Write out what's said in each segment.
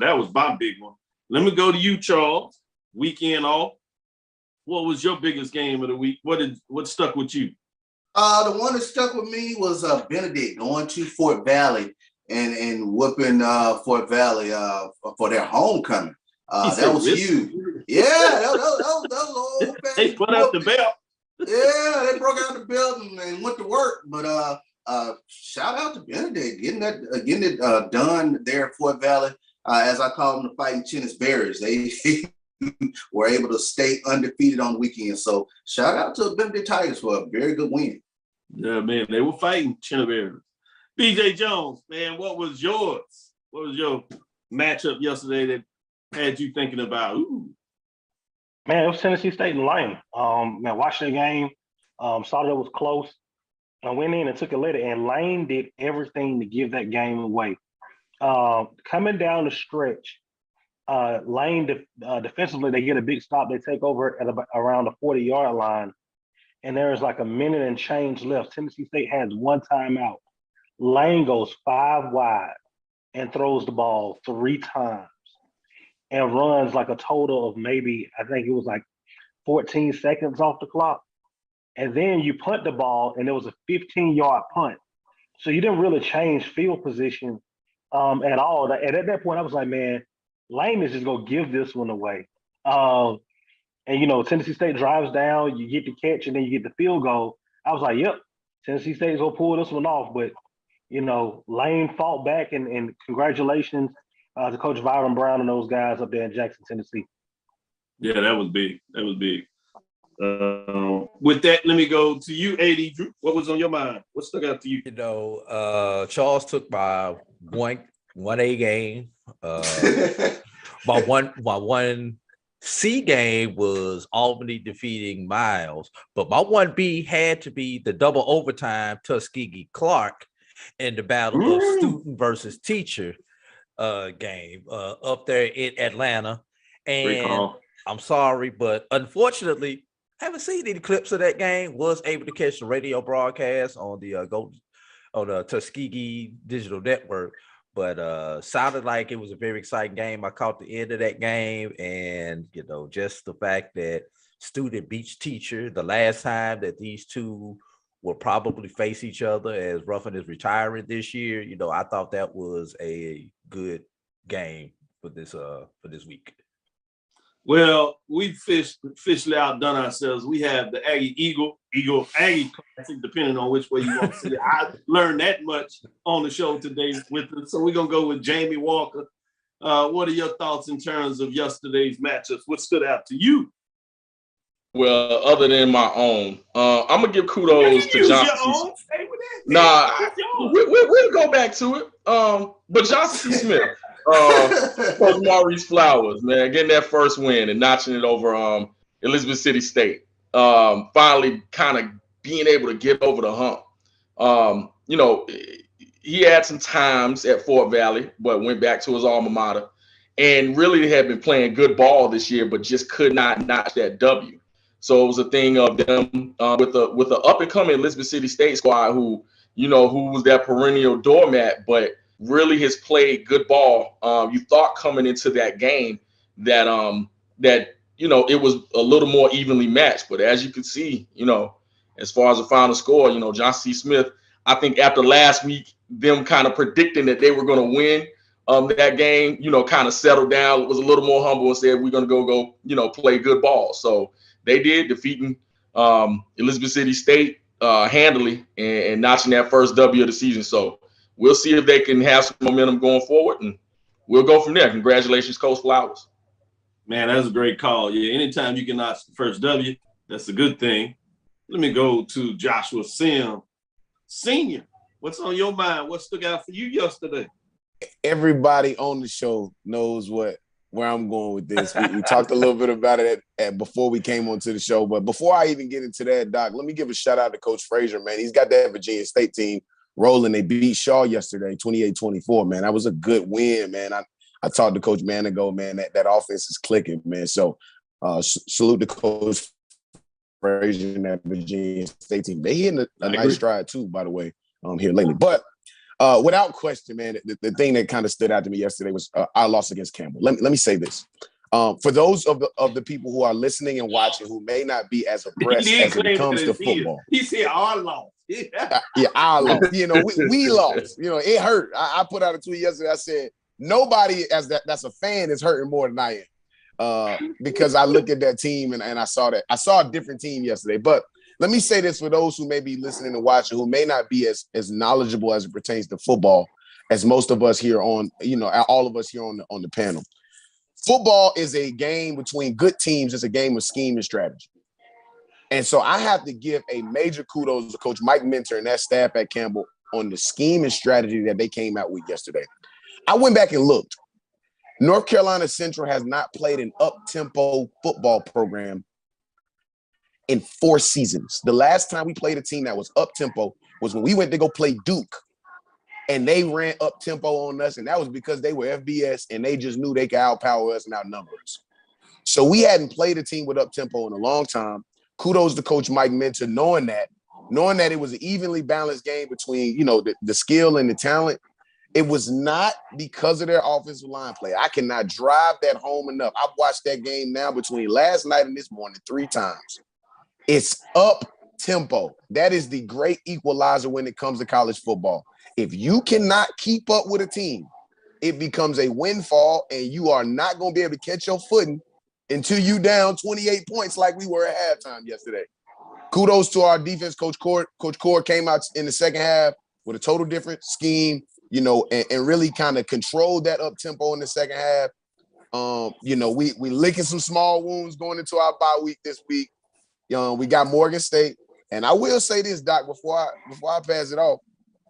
That was my big one. Let me go to you, Charles. Weekend off. What was your biggest game of the week? What stuck with you? The one that stuck with me was Benedict going to Fort Valley and whooping Fort Valley for their homecoming. That was huge. Yeah, that was old. They put up the belt. Yeah, they broke out the belt and went to work. But shout out to Benedict getting it done there at Fort Valley. As I call them, the Fighting Chinnis Bears. They were able to stay undefeated on the weekend. So shout out to Benedict Tigers for a very good win. Yeah, man, they were fighting Chinnis Bears. BJ Jones, man, what was yours? What was your matchup yesterday that had you thinking about? Ooh. Man, it was Tennessee State and Lane. Man, watched the game, saw that it was close. I went in and took a letter, and Lane did everything to give that game away. Coming down the stretch, Lane defensively, they get a big stop. They take over at around the 40-yard line, and there is like a minute and change left. Tennessee State has one timeout. Lane goes 5 wide and throws the ball 3 times and runs like a total of maybe, I think it was like 14 seconds off the clock. And then you punt the ball, and it was a 15-yard punt. So you didn't really change field position at all. And at that point, I was like, man, Lane is just going to give this one away. And, Tennessee State drives down, you get the catch, and then you get the field goal. I was like, yep, Tennessee State's going to pull this one off. But, Lane fought back, and congratulations to Coach Byron Brown and those guys up there in Jackson, Tennessee. Yeah, that was big. That was big. With that, let me go to you, AD Drew. What was on your mind? What stuck out to you? Charles took my 1A game. My one C game was Albany defeating Miles, but my 1B had to be the double overtime Tuskegee Clark in the battle of student versus teacher game up there in Atlanta. And I'm sorry, but unfortunately, haven't seen any clips of that game. Was able to catch the radio broadcast on the Tuskegee Digital Network, but sounded like it was a very exciting game. I caught the end of that game, and just the fact that student beats teacher, the last time that these two will probably face each other, as Ruffin is retiring this year. I thought that was a good game for this week. Well, we officially outdone ourselves. We have the Aggie Aggie Classic, depending on which way you want to see it. I learned that much on the show today with us. So we're going to go with Jamie Walker. What are your thoughts in terms of yesterday's matchups? What stood out to you? Well, other than my own, I'm going to give kudos to Johnson. We'll go back to it. But Johnson C. Smith. Maurice Flowers, man, getting that first win and notching it over Elizabeth City State. Finally kind of being able to get over the hump. He had some times at Fort Valley, but went back to his alma mater and really had been playing good ball this year, but just could not notch that W. So it was a thing of them with the up and coming Elizabeth City State squad who was that perennial doormat, but really has played good ball. You thought coming into that game that it was a little more evenly matched, but as you could see, as far as the final score, Johnson C. Smith, I think after last week, them kind of predicting that they were going to win that game, kind of settled down, was a little more humble and said, we're going to go, play good ball. So they did, defeating Elizabeth City State handily and notching that first W of the season. So we'll see if they can have some momentum going forward, and we'll go from there. Congratulations, Coach Flowers. Man, that's a great call. Yeah, anytime you can notch the first W, that's a good thing. Let me go to Joshua Sim. Senior, what's on your mind? What stuck out for you yesterday? Everybody on the show knows where I'm going with this. We talked a little bit about it before we came onto the show, but before I even get into that, Doc, let me give a shout out to Coach Frazier, man. He's got that Virginia State team rolling. They beat Shaw yesterday, 28-24, man. That was a good win, man. I talked to Coach Manigo, man. That offense is clicking, man. So salute to Coach Frazier and that Virginia State team. They hitting a nice stride too, by the way, here lately. But Without question, man, the thing that kind of stood out to me yesterday was our loss against Campbell. Let me say this. For those of the people who are listening and watching who may not be as abreast as it comes to football. He said our loss. Yeah, our loss. You know, we lost. You know, it hurt. I put out a tweet yesterday. I said, nobody that's a fan is hurting more than I am. Because I look at that team and I saw that. I saw a different team yesterday. But let me say this for those who may be listening and watching who may not be as knowledgeable as it pertains to football as most of us here on, you know, all of us here on the panel. Football is a game between good teams. It's a game of scheme and strategy. And so I have to give a major kudos to Coach Mike Minter and that staff at Campbell on the scheme and strategy that they came out with yesterday. I went back and looked. North Carolina Central has not played an up-tempo football program in 4 seasons. The last time we played a team that was up-tempo was when we went to go play Duke. And they ran up tempo on us, and that was because they were FBS, and they just knew they could outpower us and outnumber us. So we hadn't played a team with up tempo in a long time. Kudos to Coach Mike Minter knowing that it was an evenly balanced game between, you know, the skill and the talent. It was not because of their offensive line play. I cannot drive that home enough. I've watched that game now between last night and this morning 3 times. It's up tempo. That is the great equalizer when it comes to college football. If you cannot keep up with a team, it becomes a windfall, and you are not going to be able to catch your footing until you down 28 points like we were at halftime yesterday. Kudos to our defense, Coach Cord. Coach Cord came out in the second half with a total different scheme, you know, and really kind of controlled that up tempo in the second half. You know, we licking some small wounds going into our bye week this week. We got Morgan State, and I will say this, Doc, before I pass it off.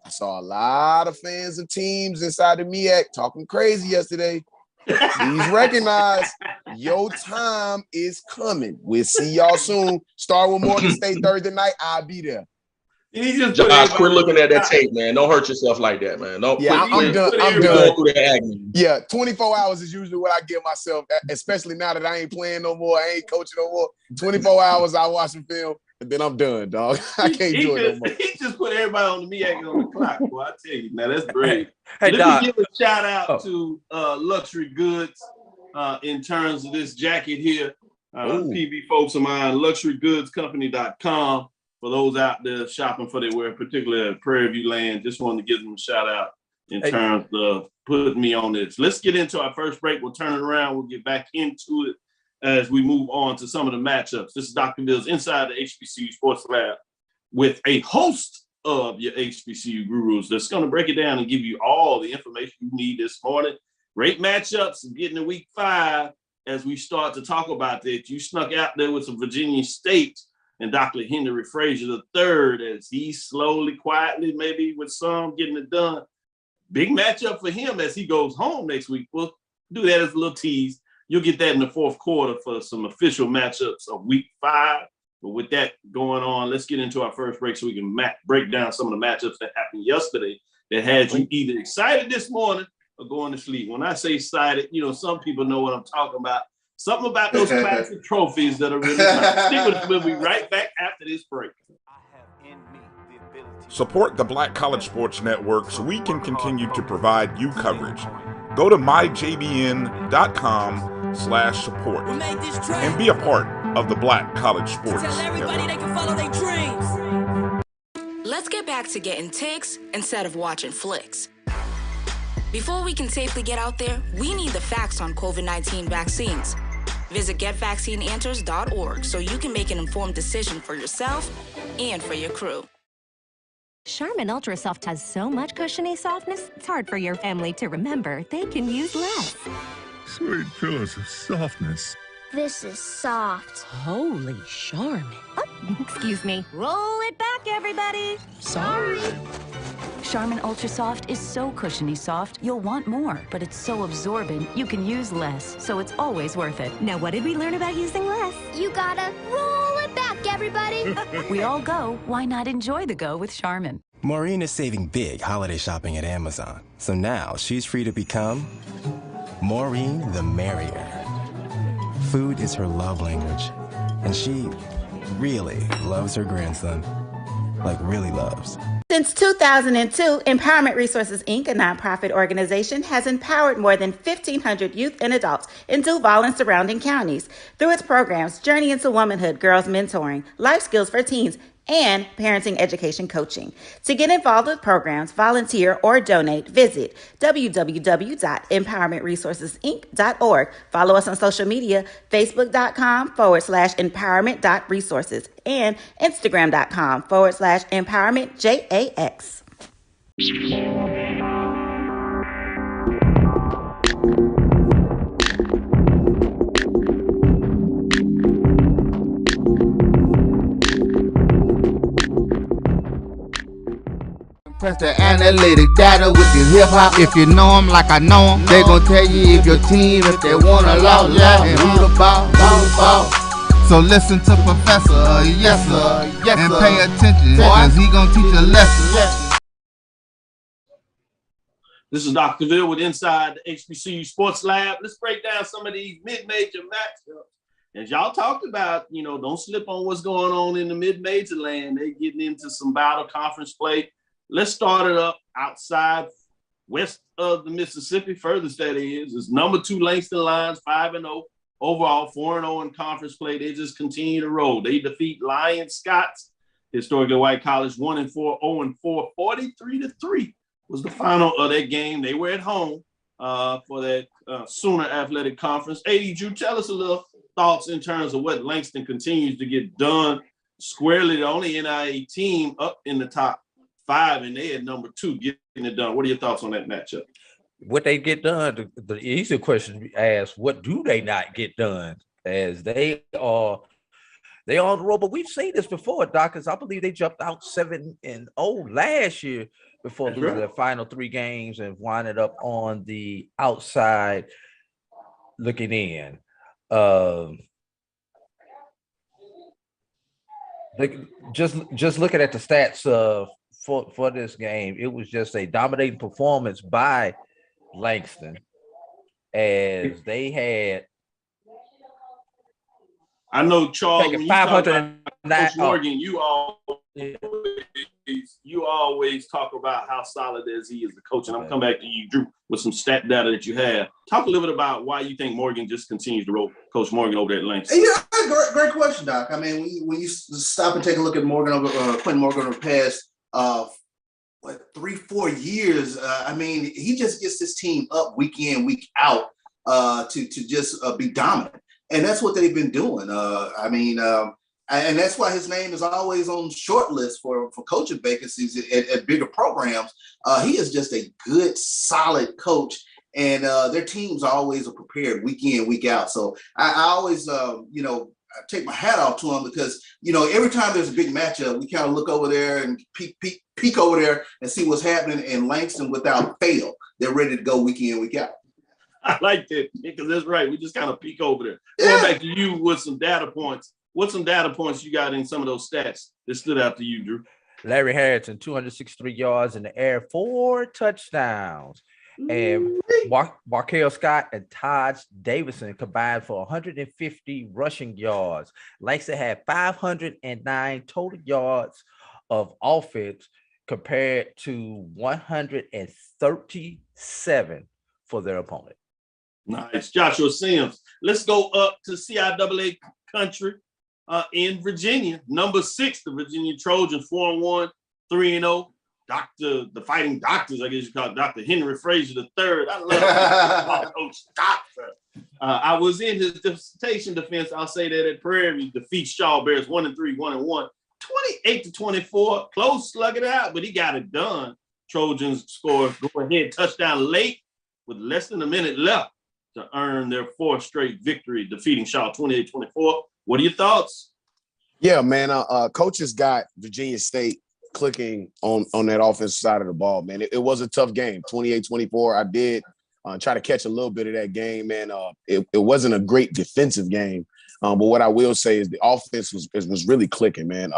I saw a lot of fans of teams inside the MEAC talking crazy yesterday. Please recognize your time is coming. We'll see y'all soon. Start with Morgan State Thursday night. I'll be there. Josh, quit looking at that tape, man. Don't hurt yourself like that, man. Don't. Yeah, I'm done. I'm done. Yeah, 24 hours is usually what I give myself, especially now that I ain't playing no more. I ain't coaching no more. 24 hours, I watch some film. And then I'm done, dog. I can't do it no more. He just put everybody on the MEAC on the clock. Boy, I tell you, now that's brave. Hey, Let me give a shout out to Luxury Goods in terms of this jacket here. PB folks of mine, luxurygoodscompany.com. For those out there shopping for their wear, particularly at Prairie View Land, just wanted to give them a shout out in terms of putting me on this. Let's get into our first break. We'll turn it around. We'll get back into it as we move on to some of the matchups. This is Dr. Bill's Inside the HBCU Sports Lab with a host of your HBCU gurus that's going to break it down and give you all the information you need this morning. Great matchups getting to week 5 as we start to talk about that. You snuck out there with some Virginia State and Dr. Henry Frazier III as he slowly, quietly, maybe with some getting it done. Big matchup for him as he goes home next week. We'll do that as a little tease. You'll get that in the fourth quarter for some official matchups of week 5. But with that going on, let's get into our first break so we can break down some of the matchups that happened yesterday that had you either excited this morning or going to sleep. When I say excited, you know, some people know what I'm talking about. Something about those classic trophies that are really nice. Stick with us. We'll be right back after this break. Support the Black College Sports Network so we can continue to provide you coverage. Go to myjbn.com/support and be a part of the Black College Sports Network. They can follow their dreams. Let's get back to getting ticks instead of watching flicks. Before we can safely get out there, we need the facts on COVID-19 vaccines. Visit getvaccineanswers.org so you can make an informed decision for yourself and for your crew. Charmin Ultra Soft has so much cushiony softness, it's hard for your family to remember they can use less. Sweet pillows of softness. This is soft. Holy Charmin. Oh, excuse me. Roll it back, everybody. Sorry. Charmin Ultra Soft is so cushiony soft, you'll want more, but it's so absorbent, you can use less, so it's always worth it. Now, what did we learn about using less? You gotta roll it back, everybody. We all go, why not enjoy the go with Charmin? Maureen is saving big holiday shopping at Amazon, so now she's free to become Maureen the Merrier. Food is her love language, and she really loves her grandson. Like, really loves. Since 2002, Empowerment Resources, Inc., a nonprofit organization, has empowered more than 1,500 youth and adults in Duval and surrounding counties through its programs Journey into Womanhood, Girls Mentoring, Life Skills for Teens, and Parenting Education Coaching. To get involved with programs, volunteer, or donate, visit www.empowermentresourcesinc.org. Follow us on social media, facebook.com/empowerment.resources and instagram.com/empowermentjax. Press the analytic data with your hip hop. If you know them like I know them, they gon' tell you if your team, if they wanna law and who the ball. So listen to Professor, yes sir, and pay attention, cause he gon' teach a lesson. This is Dr. Cavil with Inside the HBCU Sports Lab. Let's break down some of these mid-major matchups. As y'all talked about, don't slip on what's going on in the mid-major land. They getting into some battle conference play. Let's start it up outside west of the Mississippi, furthest that is number 2 Langston Lions, 5-0 overall, 4-0 in conference play. They just continue to roll. They defeat Lyon Scots, historically white college, 1-4, 0-4, 43-3 was the final of that game. They were at home for that Sooner Athletic Conference. AD Drew, tell us a little thoughts in terms of what Langston continues to get done. Squarely the only NIA team up in the top 5, and they had number 2 getting it done. What are your thoughts on that matchup? What they get done, the easy question to be asked, what do they not get done? As they are on the road, but we've seen this before, Doc, because I believe they jumped out 7-0 last year before losing their final 3 games and winded up on the outside looking in. Just looking at the stats for this game, it was just a dominating performance by Langston, as they had. I know, Charles, when you 509. Coach Morgan, you always talk about how solid is he as a coach, and I'm coming back to you, Drew, with some stat data that you have. Talk a little bit about why you think Morgan just continues to roll Coach Morgan over there at Langston. Yeah, great question, Doc. I mean, when you stop and take a look at Quentin Morgan over the past 3-4 years, I mean, he just gets this team up week in, week out to just be dominant. And that's what they've been doing. And that's why his name is always on short lists for coaching vacancies at bigger programs. He is just a good, solid coach, and their teams always are prepared week in, week out. So I always, I take my hat off to him because, every time there's a big matchup, we kind of look over there and peek over there and see what's happening in Langston without fail. They're ready to go week in, week out. I like that, because that's right. We just kind of peek over there. Going back to you with some data points. What's some data points you got in some of those stats that stood out to you, Drew? Larry Harrison, 263 yards in the air, 4 touchdowns. And Markel Scott and Todd Davidson combined for 150 rushing yards. Langston had 509 total yards of offense compared to 137 for their opponent. Nice. Joshua Sims. Let's go up to CIAA country in Virginia. Number 6, the Virginia Trojans, 4-1, 3-0. The Fighting Doctors, I guess you call it, Dr. Henry Frazier III. I love Coach Doctor. I was in his dissertation defense. I'll say that at Prairie defeats Shaw Bears 1-3, 1-1, 28-24. Close, slug it out, but he got it done. Trojans scored go-ahead touchdown late with less than a minute left to earn their 4th straight victory, defeating Shaw 28-24. What are your thoughts? Yeah, man. Coaches got Virginia State clicking on that offensive side of the ball, man. It was a tough game, 28-24. I did try to catch a little bit of that game, man. It wasn't a great defensive game, but what I will say is the offense was really clicking, man.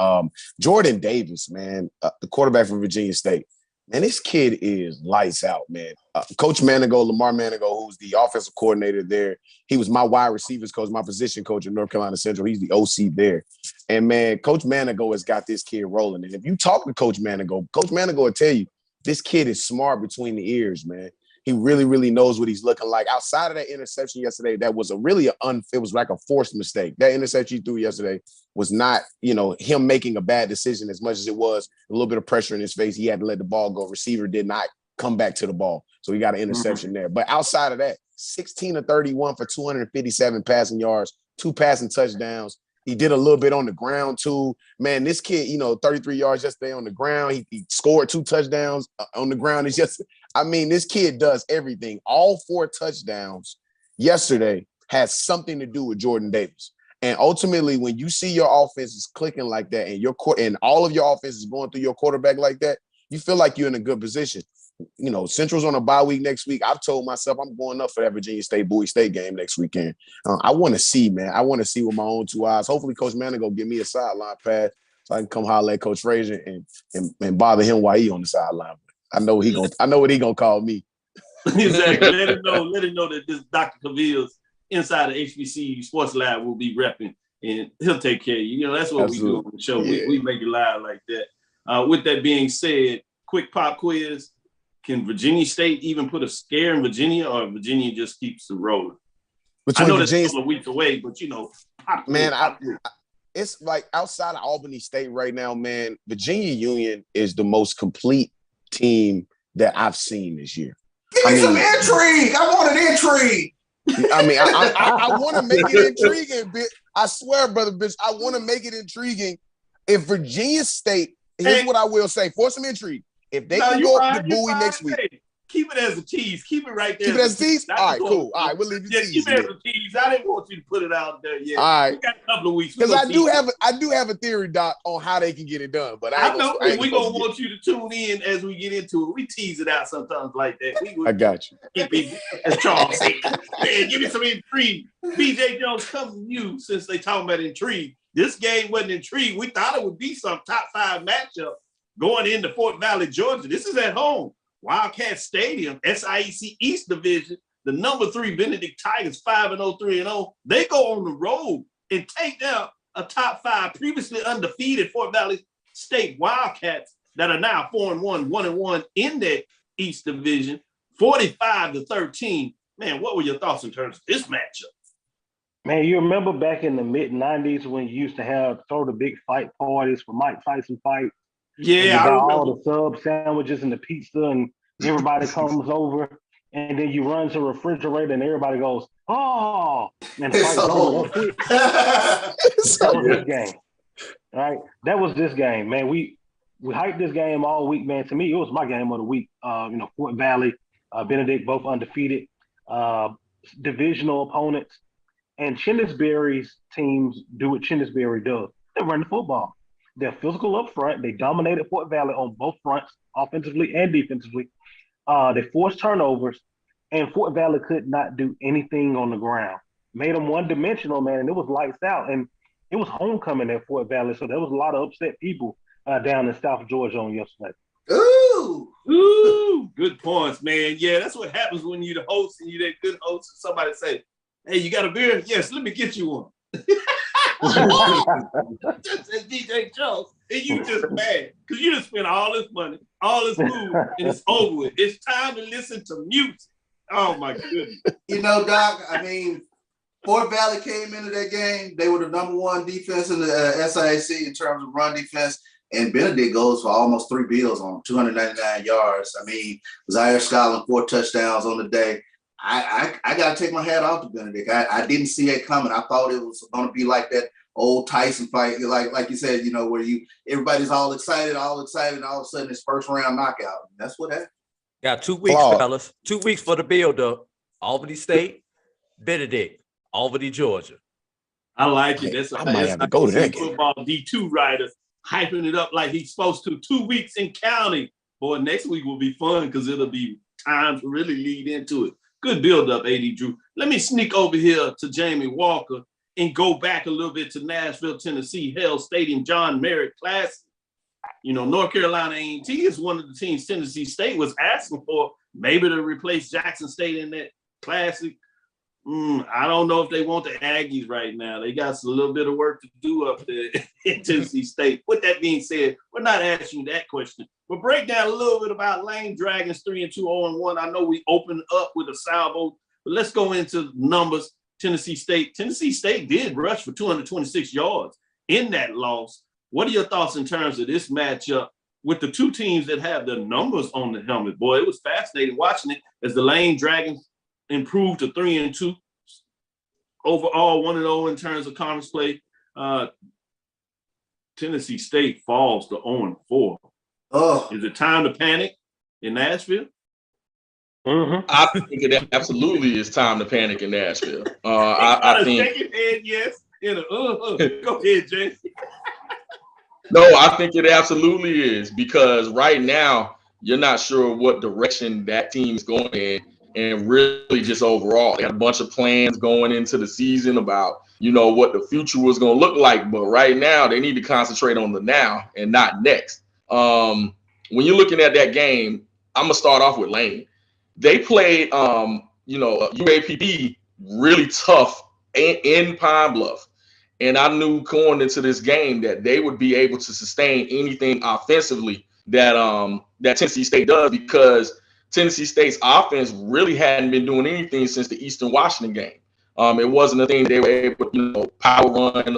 Jordan Davis, man, the quarterback from Virginia State, Man, this kid is lights out, man. Coach Manigo, Lamar Manigo, who's the offensive coordinator there, he was my wide receivers coach, my position coach at North Carolina Central. He's the OC there. And, man, Coach Manigo has got this kid rolling. And if you talk to Coach Manigo will tell you this kid is smart between the ears, man. He really, really knows what he's looking like. Outside of that interception yesterday, that was it was like a forced mistake. That interception he threw yesterday was not, him making a bad decision as much as it was a little bit of pressure in his face. He had to let the ball go. Receiver did not come back to the ball. So he got an interception there. But outside of that, 16 of 31 for 257 passing yards, 2 passing touchdowns. He did a little bit on the ground too. Man, this kid, 33 yards yesterday on the ground. He scored 2 touchdowns on the ground. This kid does everything. All 4 touchdowns yesterday has something to do with Jordan Davis. And ultimately, when you see your offense is clicking like that and all of your offense is going through your quarterback like that, you feel like you're in a good position. Central's on a bye week next week. I've told myself I'm going up for that Virginia State Bowie State game next weekend. I want to see, man. I want to see with my own 2 eyes. Hopefully, Coach Manigo give me a sideline pass so I can come holler at Coach Frazier and bother him while he on the sideline. I know what he gonna call me. Exactly. Let him know that this Dr. Cavil's inside the HBCU Sports Lab will be repping, and he'll take care of you. That's what we do on the show. Yeah. We make it live like that. With that being said, quick pop quiz. Can Virginia State even put a scare in Virginia, or Virginia just keeps it rolling? I know that's a couple of weeks away, but it's like outside of Albany State right now, man. Virginia Union is the most complete team that I've seen this year. Give me some intrigue. I want an intrigue. I want to make it intriguing, bitch. I swear, brother, bitch, I want to make it intriguing. If Virginia State, here's what I will say, for some intrigue. If they can go up to Bowie next week. Keep it as a tease. Keep it right there. Keep it as a tease? All right, cool. All right, we'll leave the tease. Keep it as a tease. I didn't want you to put it out there yet. All right. We got a couple of weeks. Because I do have a theory, Doc, on how they can get it done. But I know we're going to want you to tune in as we get into it. We tease it out sometimes like that. I got you. As Charles said, man, give me some intrigue. BJ Jones comes to you since they talking about intrigue. This game wasn't intrigue. We thought it would be some top 5 matchup going into Fort Valley, Georgia. This is at home. Wildcat Stadium, SIEC East Division, the number 3 Benedict Tigers, 5-0, 3-0. They go on the road and take down a top 5 previously undefeated Fort Valley State Wildcats that are now 4-1, 1-1 in that East Division, 45-13. Man, what were your thoughts in terms of this matchup? Man, you remember back in the mid-90s when you used to throw the big fight parties for Mike Tyson fights? Yeah, I remember all the sub sandwiches and the pizza, and everybody comes over, and then you run to the refrigerator, and everybody goes, "Oh!" and fight over. That was this game, right? That was this game, man. We hyped this game all week, man. To me, it was my game of the week. Fort Valley, Benedict, both undefeated, divisional opponents, and Chinnisberry's teams do what Chinnisberry does. They run the football. They're physical up front. They dominated Fort Valley on both fronts, offensively and defensively. They forced turnovers, and Fort Valley could not do anything on the ground. Made them one-dimensional, man, and it was lights out. And it was homecoming at Fort Valley, so there was a lot of upset people down in South Georgia on yesterday. Ooh, good points, man. Yeah, that's what happens when you're the host and you're that good host, and somebody say, "Hey, you got a beer?" "Yes, let me get you one." Just as DJ Jones, and you just mad because you just spent all this money, all this food, and it's over with. It's time to listen to music. Oh my goodness. Doc, Fort Valley came into that game. They were the number 1 defense in the SIAC in terms of run defense, and Benedict goes for almost 3 bills on 299 yards. Zaire Scotland 4 touchdowns on the day. I got to take my hat off to Benedict. I didn't see it coming. I thought it was going to be like that old Tyson fight, like you said, where everybody's all excited, and all of a sudden it's first round knockout. That's what happened. Got 2 weeks, fellas. 2 weeks for the build-up. Albany State, Benedict, Albany, Georgia. I like it. I might have to go to that game. Football D2 writer hyping it up like he's supposed to. 2 weeks in counting. Boy, next week will be fun because it'll be time to really lead into it. Good build-up, AD Drew. Let me sneak over here to Jamie Walker and go back a little bit to Nashville, Tennessee, Hell Stadium, John Merritt Classic. North Carolina A&T is one of the teams Tennessee State was asking for, maybe to replace Jackson State in that classic. I don't know if they want the Aggies right now. They got a little bit of work to do up there in Tennessee State. With that being said, we're not asking you that question. But break down a little bit about Lane Dragons 3-2, 0-1. I know we opened up with a salvo, but let's go into numbers. Tennessee State did rush for 226 yards in that loss. What are your thoughts in terms of this matchup with the two teams that have the numbers on the helmet? Boy, it was fascinating watching it as the Lane Dragons improved to 3-2. Overall, 1-0 in terms of conference play. Tennessee State falls to 0-4. Oh, is it time to panic in Nashville? I think it absolutely is time to panic in Nashville. I think. Second head, yes. Go ahead, Jay. No, I think it absolutely is, because right now you're not sure what direction that team's going in, and really just overall they had a bunch of plans going into the season about what the future was going to look like, but right now they need to concentrate on the now and not next. When you're looking at that game, I'm gonna start off with Lane. They played UAPB really tough in Pine Bluff. And I knew going into this game that they would be able to sustain anything offensively that Tennessee State does, because Tennessee State's offense really hadn't been doing anything since the Eastern Washington game. It wasn't a thing they were able to power run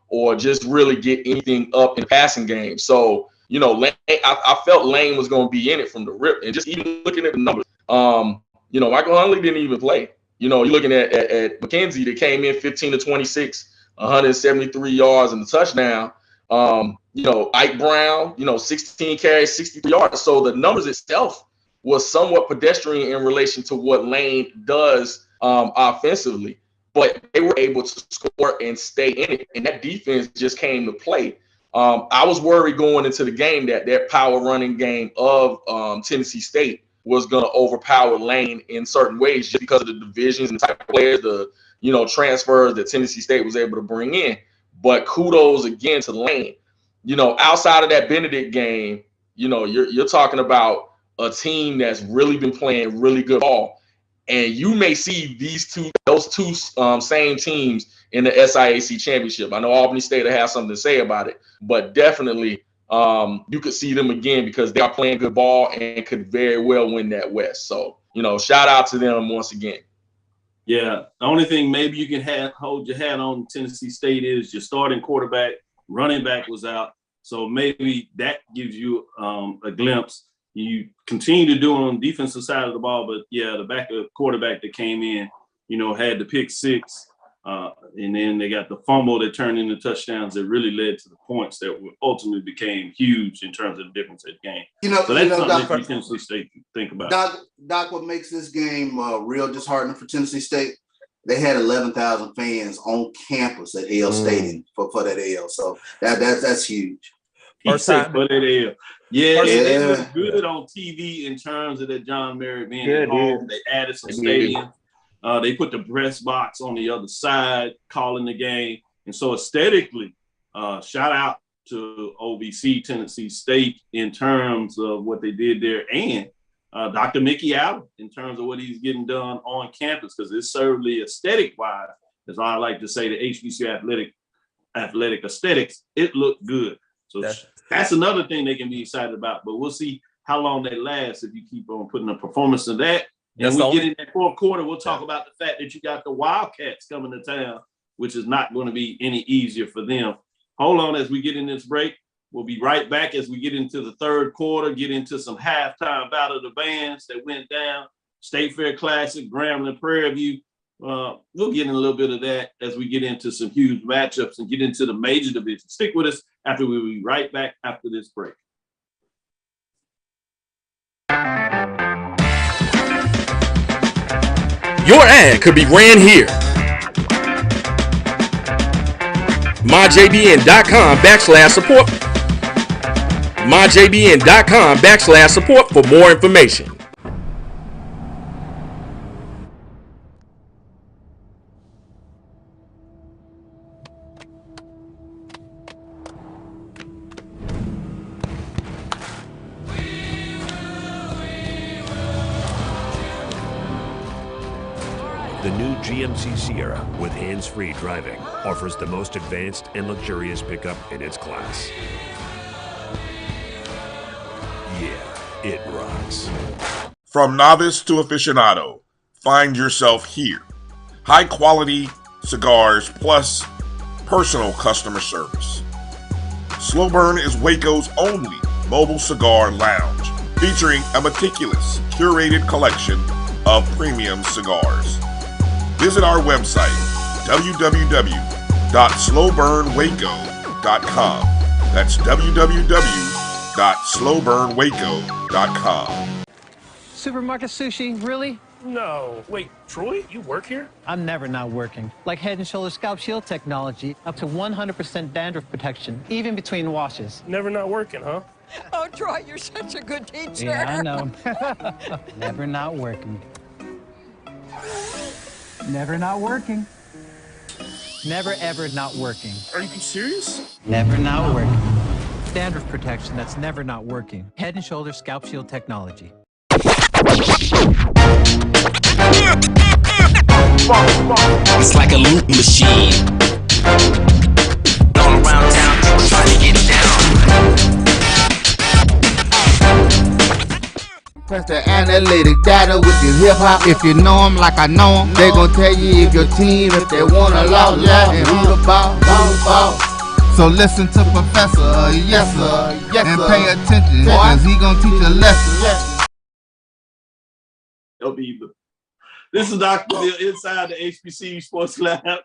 or just really get anything up in the passing game. So Lane, I felt Lane was going to be in it from the rip. And just even looking at the numbers, Michael Huntley didn't even play. You're looking at McKenzie that came in 15-26. 173 yards and a touchdown. Ike Brown, 16 carries, 63 yards. So the numbers itself was somewhat pedestrian in relation to what Lane does offensively, but they were able to score and stay in it, and that defense just came to play. I was worried going into the game that power running game of Tennessee State was going to overpower Lane in certain ways just because of the divisions and type of players, the transfers that Tennessee State was able to bring in. But kudos again to Lane. Outside of that Benedict game, you're talking about a team that's really been playing really good ball. And you may see those two same teams in the SIAC championship. I know Albany State will have something to say about it, but definitely you could see them again because they are playing good ball and could very well win that West. So, shout out to them once again. Yeah, the only thing maybe you can hold your hat on Tennessee State is your starting quarterback, running back was out. So maybe that gives you a glimpse. You continue to do on the defensive side of the ball, but yeah, the backup quarterback that came in, had the pick six, and then they got the fumble that turned into touchdowns that really led to the points that ultimately became huge in terms of the difference in the game. So that's something that Tennessee State can think about. Doc, what makes this game real disheartening for Tennessee State? They had 11,000 fans on campus at Hale Stadium for that L. So that's huge. First time for that L. Yeah, they look good on TV in terms of that John Merritt being at home. They added some stadium. They put the press box on the other side, calling the game. And so aesthetically, shout out to OVC, Tennessee State, in terms of what they did there. And Dr. Mickey Allen, in terms of what he's getting done on campus, because it's certainly aesthetic-wise, as I like to say, the HBCU athletic aesthetics, it looked good. So that's another thing they can be excited about. But we'll see how long that lasts if you keep on putting a performance in that. And we get in that fourth quarter, we'll talk about the fact that you got the Wildcats coming to town, which is not going to be any easier for them. Hold on as we get in this break. We'll be right back as we get into the third quarter, get into some halftime battle of the bands that went down, State Fair Classic, Grambling, Prairie View. We'll get in a little bit of that as we get into some huge matchups and get into the major division. Stick with us after we'll be right back after this break. Your ad could be ran here. MyJBN.com/support. MyJBN.com/support for more information. The new GMC Sierra with hands-free driving offers the most advanced and luxurious pickup in its class. Yeah, it rocks. From novice to aficionado, find yourself here. High quality cigars plus personal customer service. Slow Burn is Waco's only mobile cigar lounge, featuring a meticulous, curated collection of premium cigars. Visit our website, www.slowburnwaco.com. That's www.slowburnwaco.com. Supermarket sushi, really? No. Wait, Troy, you work here? I'm never not working. Like Head & Shoulders Scalp Shield technology, up to 100% dandruff protection, even between washes. Never not working, huh? Oh, Troy, you're such a good teacher. Yeah, I know. Never not working. Never not working. Never ever not working. Are you serious? Never not working. Dandruff protection that's never not working. Head & Shoulders Scalp Shield technology. It's like a loop machine. All around town, people trying to get down. Press the analytic data with your hip hop. If you know them like I know them, they gon' tell you if your team, if they wanna loud, and who the ball. So listen to Professor, yes sir, and pay attention, cause he gon' teach a lesson. This is Dr. Bill inside the HBCU Sports Lab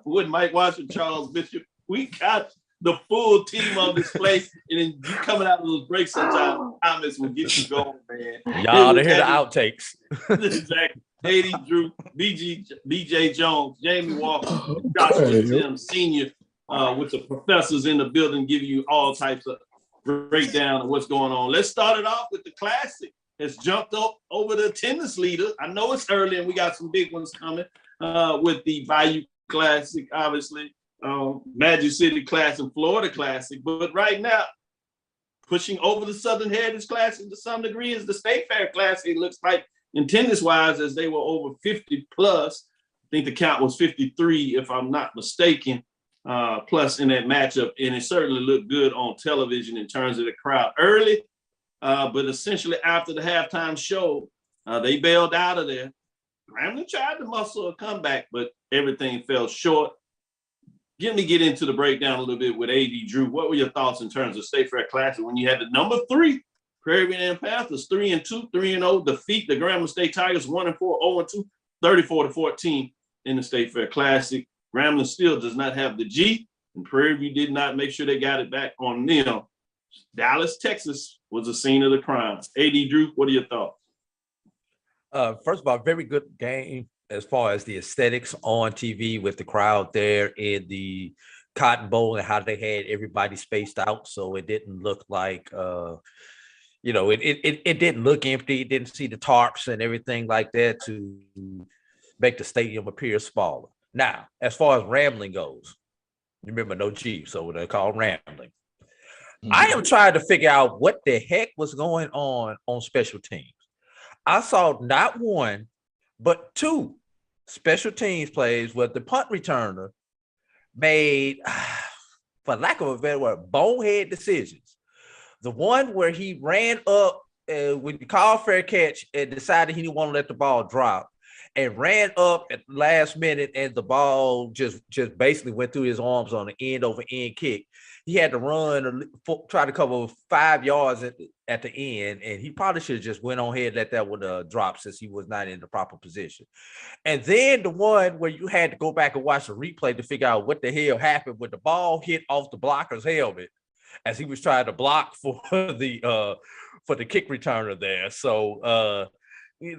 with Mike Washington, Charles Bishop. We got the full team on this place, and then you coming out of those breaks sometimes, comments will get you going, man. Y'all to hear the outtakes. Exactly. Katie Drew, BJ Jones, Jamie Walker, Joshua Tim Sr., with the professors in the building giving you all types of breakdown of what's going on. Let's start it off with the Classic. Has jumped up over the attendance leader. I know it's early and we got some big ones coming with the Bayou Classic, obviously, Magic City Classic, Florida Classic. But right now, pushing over the Southern Heritage Classic to some degree is the State Fair Classic. It looks like attendance-wise, as they were over 50 plus. I think the count was 53, if I'm not mistaken, plus in that matchup. And it certainly looked good on television in terms of the crowd early. But essentially after the halftime show, they bailed out of there. Grambling tried to muscle a comeback, but everything fell short. Get into the breakdown a little bit with AD Drew. What were your thoughts in terms of State Fair Classic when you had the number 3 Prairie View Panthers 3-2, 3-0, defeat the Grambling State Tigers 1-4, 0-2, 34-14 in the State Fair Classic. Grambling still does not have the G, and Prairie View did not make sure they got it back on them. Dallas, Texas was the scene of the crime. AD Drew, what are your thoughts? First of all, very good game as far as the aesthetics on TV with the crowd there in the Cotton Bowl and how they had everybody spaced out. So it didn't look like, it didn't look empty. It didn't see the tarps and everything like that to make the stadium appear smaller. Now, as far as rambling goes, remember no G, so they're called rambling. I am trying to figure out what the heck was going on special teams. I saw not one, but 2 special teams plays where the punt returner made, for lack of a better word, bonehead decisions. The one where he ran up when you called fair catch and decided he didn't want to let the ball drop and ran up at the last minute and the ball just basically went through his arms on an end over end kick. He had to run or try to cover 5 yards at the end, and he probably should have just went on ahead and let that one drop since he was not in the proper position. And then the one where you had to go back and watch the replay to figure out what the hell happened when the ball hit off the blocker's helmet as he was trying to block for the kick returner there. So, we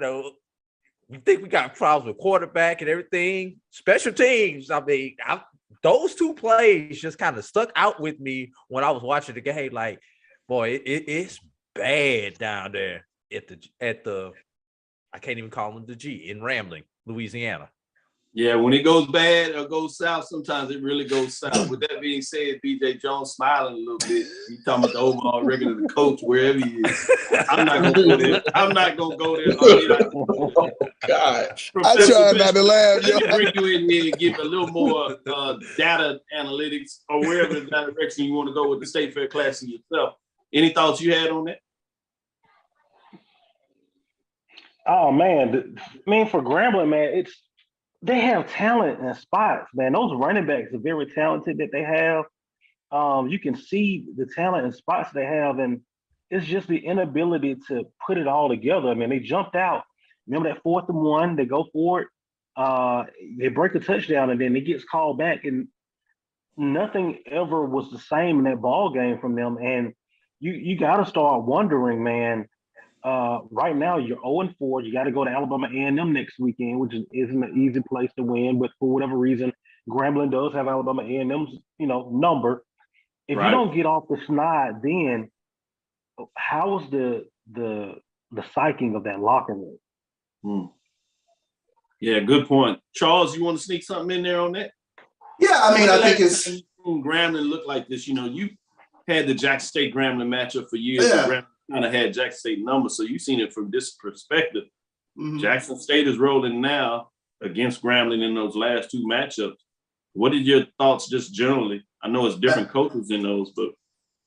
think we got problems with quarterback and everything. Special teams, those 2 plays just kind of stuck out with me when I was watching the game. Like, boy, it's bad down there at the I can't even call them the G in Rambling, Louisiana. Yeah, when it goes bad or goes south, sometimes it really goes south. With that being said, BJ Jones smiling a little bit. He's talking about the overall record of the coach, wherever he is. I'm not gonna go there. I'm not gonna go there. Oh, God. I try not to laugh, yo. Let me bring you in here and give a little more data analytics or wherever direction you want to go with the State Fair Classic yourself. Any thoughts you had on that? Oh man, for Grambling, man, they have talent and spots, man. Those running backs are very talented that they have. You can see the talent and spots they have, and it's just the inability to put it all together. I mean, they jumped out. Remember that 4th and 1? They go for it. They break a touchdown, and then it gets called back, and nothing ever was the same in that ball game from them. And you got to start wondering, man. Right now, you're 0-4. You got to go to Alabama A&M next weekend, which isn't an easy place to win. But for whatever reason, Grambling does have Alabama A&M's, number. If you don't get off the snide, then how is the psyching of that locker room? Yeah, good point. Charles, you want to sneak something in there on that? Yeah, I mean, I think it's Grambling look like this. You had the Jackson State Grambling matchup for years. Yeah. Kind of had Jackson State numbers, so you've seen it from this perspective. Mhm. Jackson State is rolling now against Grambling in those last 2 matchups. What are your thoughts just generally? I know it's different coaches in those, but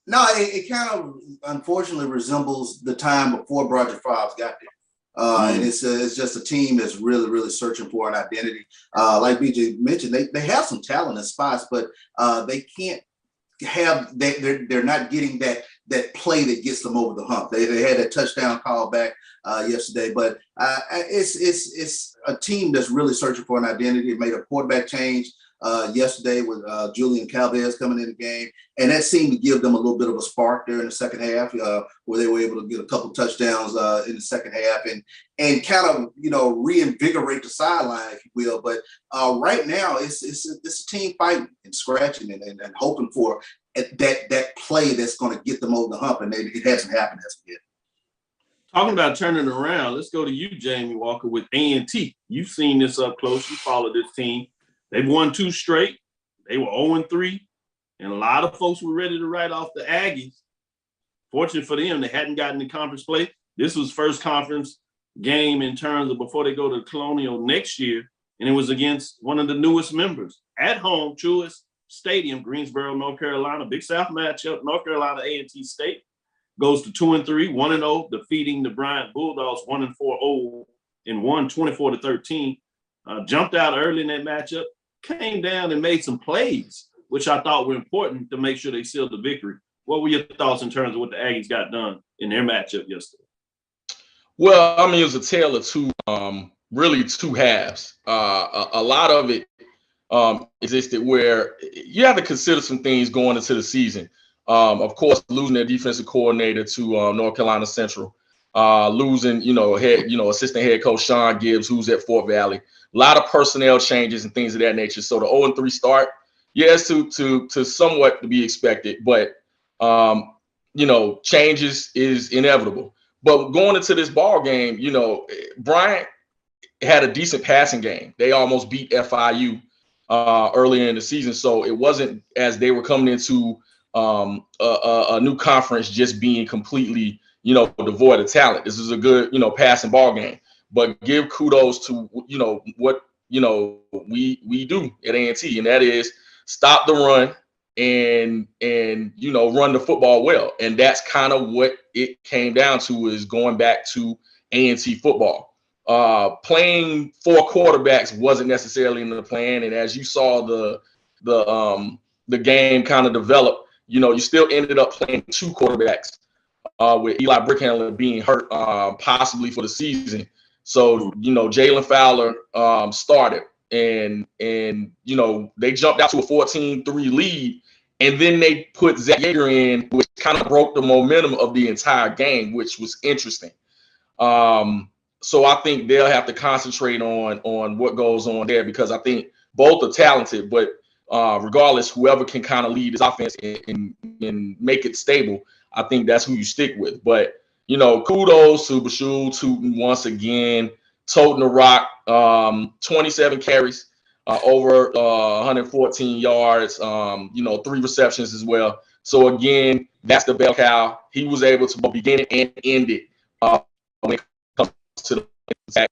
no, it kind of unfortunately resembles the time before Roger Fobbs got there. And it's just a team that's really, really searching for an identity. Like BJ mentioned, they have some talent in spots, but they can't have they're not getting that play that gets them over the hump. They had that touchdown call back yesterday, but it's a team that's really searching for an identity. It made a quarterback change yesterday with Julian Cavil coming in the game, and that seemed to give them a little bit of a spark there in the second half, where they were able to get a couple touchdowns in the second half and kind of reinvigorate the sideline, if you will. But right now, it's a team fighting and scratching and hoping for that play that's going to get them over the hump, and it hasn't happened as of yet. Talking about turning around, let's go to you, Jamie Walker, with A&T. You've seen this up close. You follow this team. They've won 2 straight. They were 0-3, and a lot of folks were ready to write off the Aggies. Fortunate for them, they hadn't gotten the conference play. This was first conference game in terms of before they go to Colonial next year, and it was against one of the newest members. At home, Truist Stadium, Greensboro, North Carolina, Big South matchup. North Carolina A&T State goes to 2-3, 1-0, defeating the Bryant Bulldogs 1-4-0 and won 24-13. Jumped out early in that matchup, came down and made some plays, which I thought were important to make sure they sealed the victory. What were your thoughts in terms of what the Aggies got done in their matchup yesterday? Well, I mean, it was a tale of two halves. A lot of it existed where you have to consider some things going into the season. Of course, losing their defensive coordinator to North Carolina Central, losing, assistant head coach Sean Gibbs, who's at Fort Valley. A lot of personnel changes and things of that nature. So the 0-3 start, yes, to somewhat to be expected, but changes is inevitable. But going into this ball game, Bryant had a decent passing game. They almost beat FIU earlier in the season, so it wasn't as they were coming into a new conference just being completely, devoid of talent. This is a good, passing ball game. But give kudos to, what, we do at A&T, and that is stop the run and run the football well. And that's kind of what it came down to, is going back to A&T football. Playing 4 quarterbacks wasn't necessarily in the plan. And as you saw the game kind of develop, you still ended up playing 2 quarterbacks with Eli Brickhandler being hurt possibly for the season. So, Jalen Fowler started and they jumped out to a 14-3 lead, and then they put Zach Yeager in, which kind of broke the momentum of the entire game, which was interesting. So I think they'll have to concentrate on what goes on there, because I think both are talented, but regardless, whoever can kind of lead this offense and make it stable, I think that's who you stick with. But, kudos to Bashul Tootin once again, toting the rock, 27 carries, over 114 yards, 3 receptions as well. So again, that's the bell cow. He was able to both begin it and end it when it comes to the attack.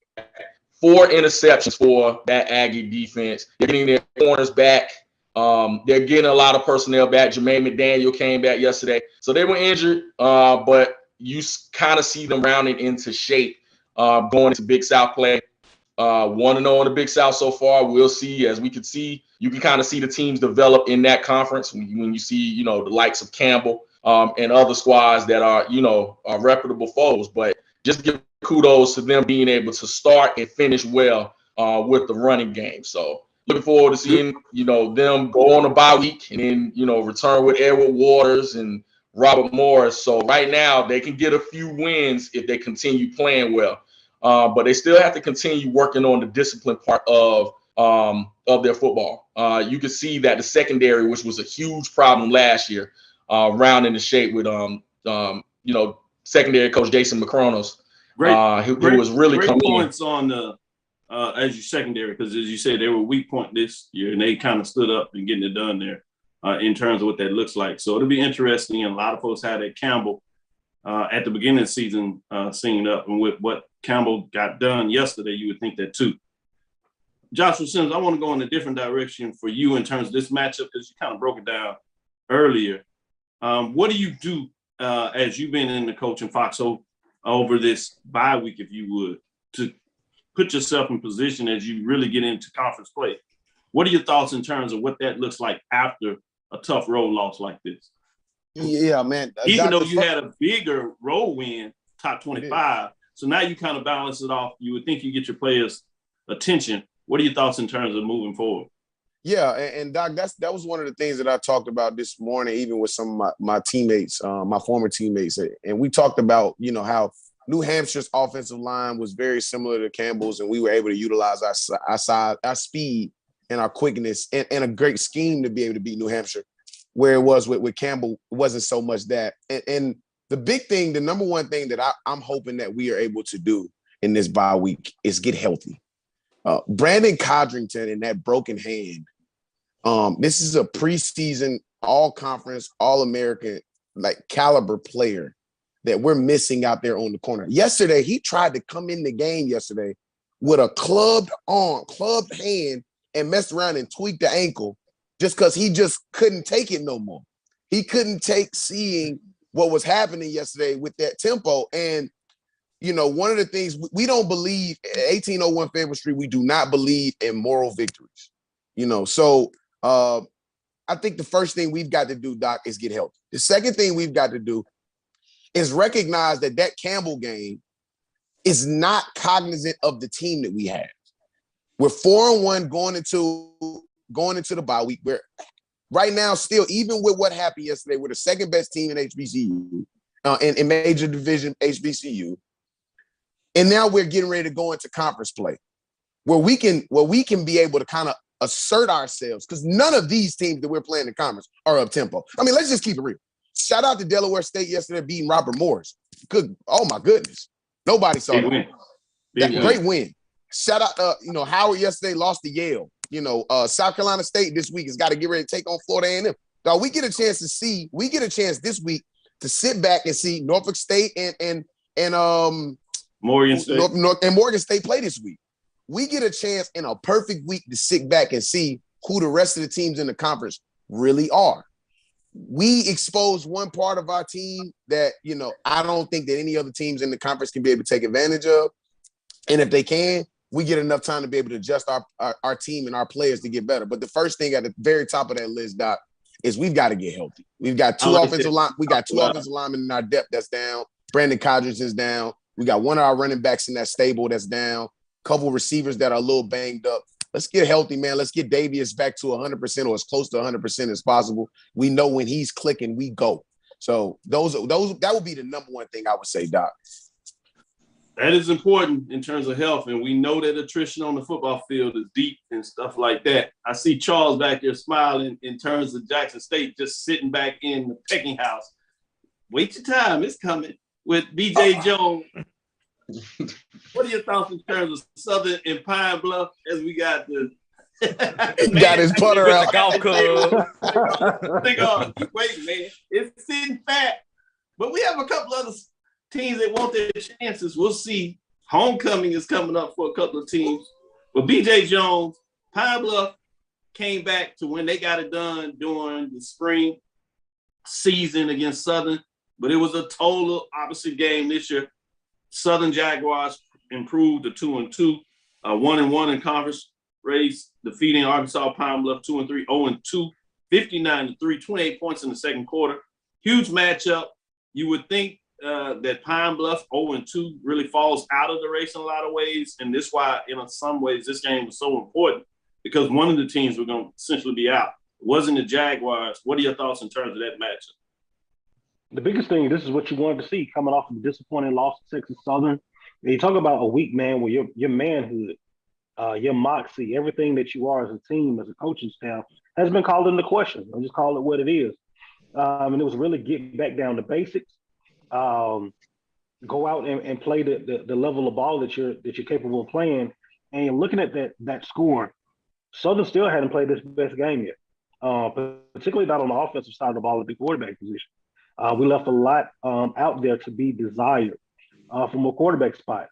4 interceptions for that Aggie defense. They're getting their corners back. They're getting a lot of personnel back. Jermaine McDaniel came back yesterday. So they were injured, but you kind of see them rounding into shape going into Big South play. 1-0 in the Big South so far. We'll see. As we can see, you can kind of see the teams develop in that conference when you see, the likes of Campbell and other squads that are, are reputable foes. But just give kudos to them being able to start and finish well with the running game. So looking forward to seeing, them go on a bye week and then, return with Edward Waters and Robert Morris. So right now they can get a few wins if they continue playing well. But they still have to continue working on the discipline part of their football. You can see that the secondary, which was a huge problem last year, rounding the shape with secondary coach Jason McCronos, who was really great coming points on the as your secondary, because as you said, they were weak point this year, and they kind of stood up and getting it done there in terms of what that looks like. So it'll be interesting, and a lot of folks had that Campbell at the beginning of the season singing up, and with what Campbell got done yesterday, you would think that too. Joshua Sims, I want to go in a different direction for you in terms of this matchup, because you kind of broke it down earlier. What do you do as you've been in the coaching foxhole over this bye week, if you would, to put yourself in position as you really get into conference play? What are your thoughts in terms of what that looks like after a tough road loss like this? Yeah, man. Even though you had a bigger road win, top 25, so now you kind of balance it off. You would think you get your players' attention. What are your thoughts in terms of moving forward? Yeah, and Doc, that was one of the things that I talked about this morning, even with some of my teammates, my former teammates, and we talked about how New Hampshire's offensive line was very similar to Campbell's, and we were able to utilize our speed and our quickness and a great scheme to be able to beat New Hampshire. Where it was with Campbell, it wasn't so much that. And the big thing, the number one thing that I'm hoping that we are able to do in this bye week is get healthy. Brandon Codrington and that broken hand. This is a preseason, all-conference, all-American, caliber player that we're missing out there on the corner. Yesterday, he tried to come in the game yesterday with a clubbed hand, and messed around and tweaked the ankle just because he just couldn't take it no more. He couldn't take seeing what was happening yesterday with that tempo. And, one of the things we don't believe at 1801 Fayetteville Street, we do not believe in moral victories. So I think the first thing we've got to do, Doc, is get healthy. The second thing we've got to do is recognize that Campbell game is not cognizant of the team that we have. We're 4-1 going into the bye week. We're right now still, even with what happened yesterday, we're the second best team in HBCU, in major division HBCU. And now we're getting ready to go into conference play where we can be able to kind of assert ourselves, because none of these teams that we're playing in conference are up tempo. I mean, let's just keep it real. Shout out to Delaware State yesterday beating Robert Morris. Oh my goodness. Nobody saw that. Great win. Shout out, Howard yesterday lost to Yale. South Carolina State this week has got to get ready to take on Florida A&M. Now we get a chance this week to sit back and see Norfolk State and Morgan State. And Morgan State play this week. We get a chance in a perfect week to sit back and see who the rest of the teams in the conference really are. We expose one part of our team that, I don't think that any other teams in the conference can be able to take advantage of. And if they can, we get enough time to be able to adjust our team and our players to get better. But the first thing at the very top of that list, Doc, is we've got to get healthy. We've got two offensive linemen in our depth that's down. Brandon Codrington's down. We got one of our running backs in that stable that's down. Couple receivers that are a little banged up. Let's get healthy, man. Let's get Davius back to 100% or as close to 100% as possible. We know when he's clicking, we go. So that would be the number one thing I would say, Doc. That is important in terms of health, and we know that attrition on the football field is deep and stuff like that. I see Charles back there smiling in terms of Jackson State just sitting back in the pecking house. Wait your time, it's coming with BJ Jones. What are your thoughts in terms of Southern and Pine Bluff as we got the He got his putter out. The golf club. Keep waiting, man. It's sitting fat. But we have a couple other teams that want their chances. We'll see. Homecoming is coming up for a couple of teams. But BJ Jones, Pine Bluff came back to when they got it done during the spring season against Southern. But it was a total opposite game this year. Southern Jaguars improved to 2-2, 1-1 in conference race, defeating Arkansas Pine Bluff 2-3, 0-2, 59-3, 28 points in the second quarter. Huge matchup. You would think that Pine Bluff 0-2 really falls out of the race in a lot of ways, and this is why, in some ways, this game was so important because one of the teams were going to essentially be out. It wasn't the Jaguars. What are your thoughts in terms of that matchup? The biggest thing, this is what you wanted to see coming off of a disappointing loss to Texas Southern. You talk about a weak man where your manhood, your moxie, everything that you are as a team, as a coaching staff, has been called into question. I'll just call it what it is. And it was really getting back down to basics. Go out and play the level of ball that you're capable of playing. And you're looking at that score. Southern still hadn't played this best game yet, particularly not on the offensive side of the ball at the quarterback position. We left a lot out there to be desired from a quarterback spot.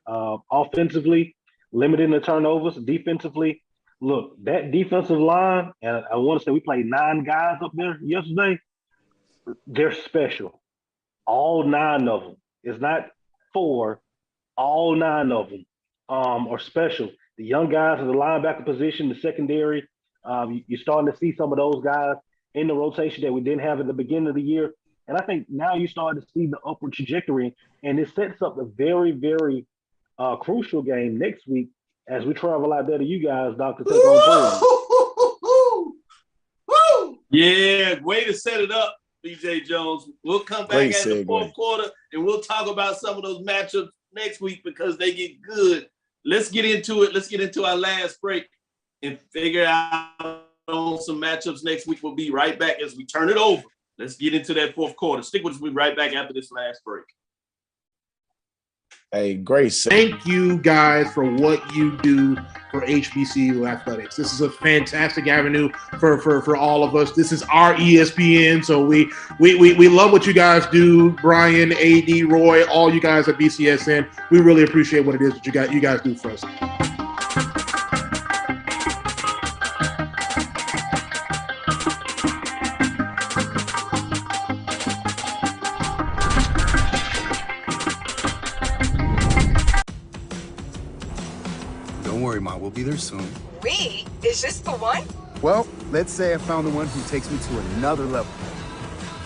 Offensively, limiting the turnovers. Defensively, look, that defensive line, and I want to say we played 9 guys up there yesterday. They're special. All 9 of them. It's not 4. All 9 of them are special. The young guys in the linebacker position, the secondary, you're starting to see some of those guys in the rotation that we didn't have at the beginning of the year. And I think now you're starting to see the upward trajectory, and it sets up a very, very crucial game next week as we travel out there to you guys, Dr. Take on Portland. Yeah, way to set it up, BJ Jones. We'll come back at the fourth quarter, and we'll talk about some of those matchups next week because they get good. Let's get into it. Let's get into our last break and figure out on some matchups next week. We'll be right back as we turn it over. Let's get into that fourth quarter. Stick with us. We'll be right back after this last break. Hey, Grace. Thank you guys for what you do for HBCU athletics. This is a fantastic avenue for all of us. This is our ESPN, so we love what you guys do. Brian, AD, Roy, all you guys at BCSN. We really appreciate what it is that you guys do for us. We'll be there soon. We? Is this the one? Well, let's say I found the one who takes me to another level.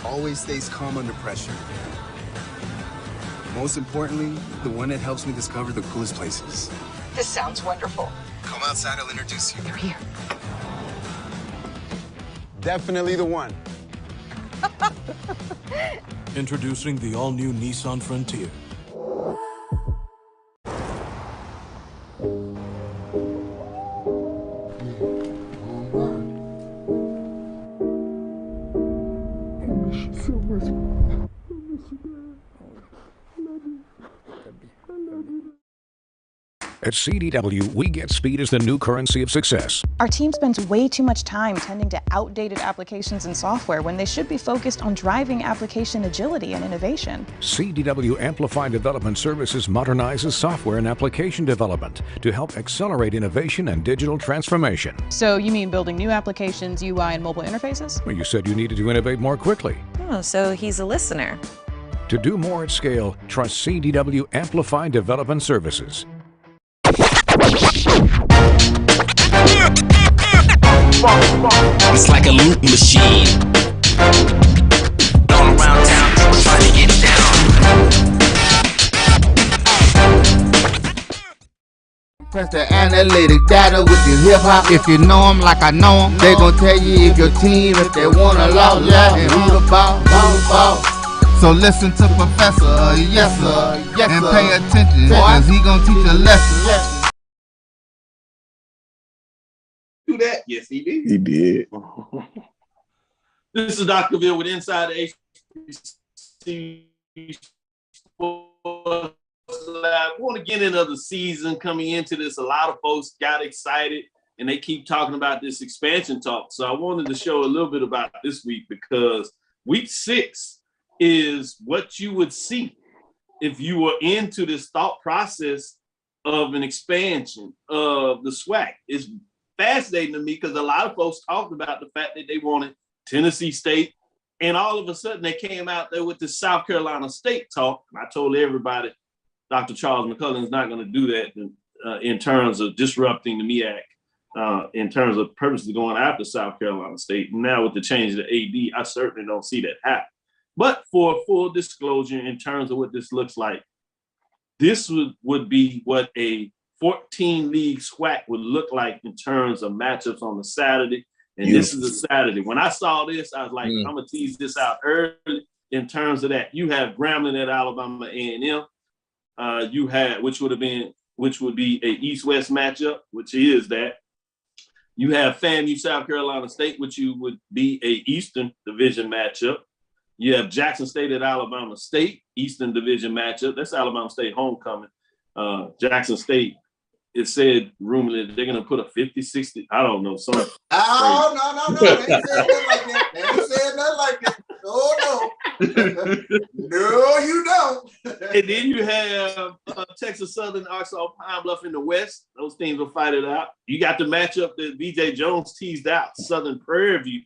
Always stays calm under pressure. Most importantly, the one that helps me discover the coolest places. This sounds wonderful. Come outside, I'll introduce you. They're here. Definitely the one. Introducing the all-new Nissan Frontier. At CDW, we get speed as the new currency of success. Our team spends way too much time tending to outdated applications and software when they should be focused on driving application agility and innovation. CDW Amplify Development Services modernizes software and application development to help accelerate innovation and digital transformation. So you mean building new applications, UI, and mobile interfaces? Well, you said you needed to innovate more quickly. Oh, so he's a listener. To do more at scale, trust CDW Amplify Development Services. It's like a loop machine. All around town, people trying to get down. Press the analytic data with your hip hop. If you know them like I know them, they gon' tell you if your team, if they wanna lose, and who the ball. So listen to Professor, yes sir, and pay attention, cause he gon' teach a lesson. Do that? Yes, he did. He did. This is Dr. Cavil with Inside the HBCU Sports Lab. We want to get into the season coming into this. A lot of folks got excited and they keep talking about this expansion talk. So I wanted to show a little bit about this week, because week 6 is what you would see if you were into this thought process of an expansion of the SWAC. It's fascinating to me because a lot of folks talked about the fact that they wanted Tennessee State, and all of a sudden they came out there with the South Carolina State talk. And I told everybody Dr. Charles McCullin is not going to do that in terms of disrupting the MEAC, in terms of purposely going after South Carolina State. And now with the change to AD, I certainly don't see that happen. But for full disclosure, in terms of what this looks like, this would be what a 14-league SWAC would look like in terms of matchups on the Saturday. And this is a Saturday. When I saw this, I was like, I'm going to tease this out early in terms of that. You have Grambling at Alabama A&M. You had, which would be a East-West matchup, which is that. You have FAMU South Carolina State, which would be a Eastern Division matchup. You have Jackson State at Alabama State, Eastern Division matchup. That's Alabama State homecoming. Jackson State, it said rumored that they're going to put a 50, 60, I don't know, something. Oh, no. They ain't said nothing like that. They ain't said nothing like that. Oh, no. No, you don't. And then you have Texas Southern, Arkansas, Pine Bluff in the West. Those teams will fight it out. You got the matchup that BJ Jones teased out, Southern Prairie View,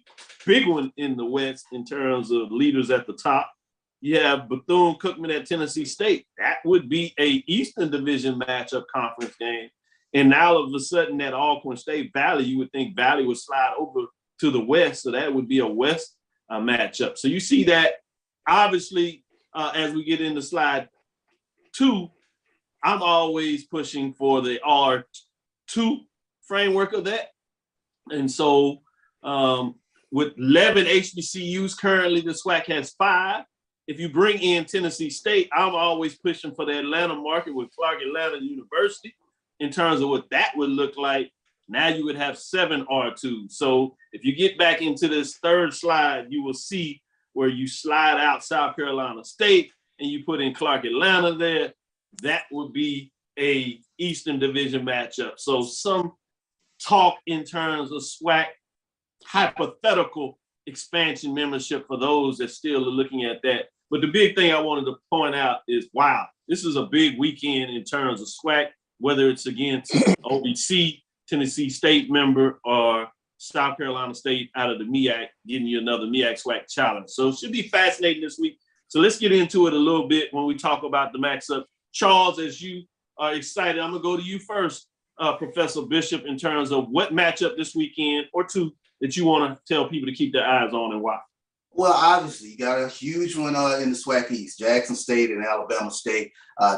big one in the West in terms of leaders at the top. You have Bethune-Cookman at Tennessee State. That would be a Eastern Division matchup conference game. And now all of a sudden that Alcorn State Valley, you would think Valley would slide over to the West. So that would be a West matchup. So you see that obviously as we get into slide 2, I'm always pushing for the R2 framework of that. And so with 11 HBCUs currently, the SWAC has 5. If you bring in Tennessee State, I'm always pushing for the Atlanta market with Clark Atlanta University in terms of what that would look like. Now you would have 7 R2s. So if you get back into this third slide, you will see where you slide out South Carolina State and you put in Clark Atlanta there. That would be a Eastern Division matchup. So some talk in terms of SWAC hypothetical expansion membership for those that still are looking at that. But the big thing I wanted to point out is, wow, this is a big weekend in terms of SWAC, whether it's against OBC, Tennessee State member, or South Carolina State out of the MEAC, giving you another MEAC SWAC challenge. So it should be fascinating this week. So let's get into it a little bit when we talk about the matchup. Charles, as you are excited, I'm going to go to you first, Professor Bishop, in terms of what matchup this weekend or 2 that you want to tell people to keep their eyes on and why. Well, obviously, you got a huge one in the SWAC East, Jackson State and Alabama State.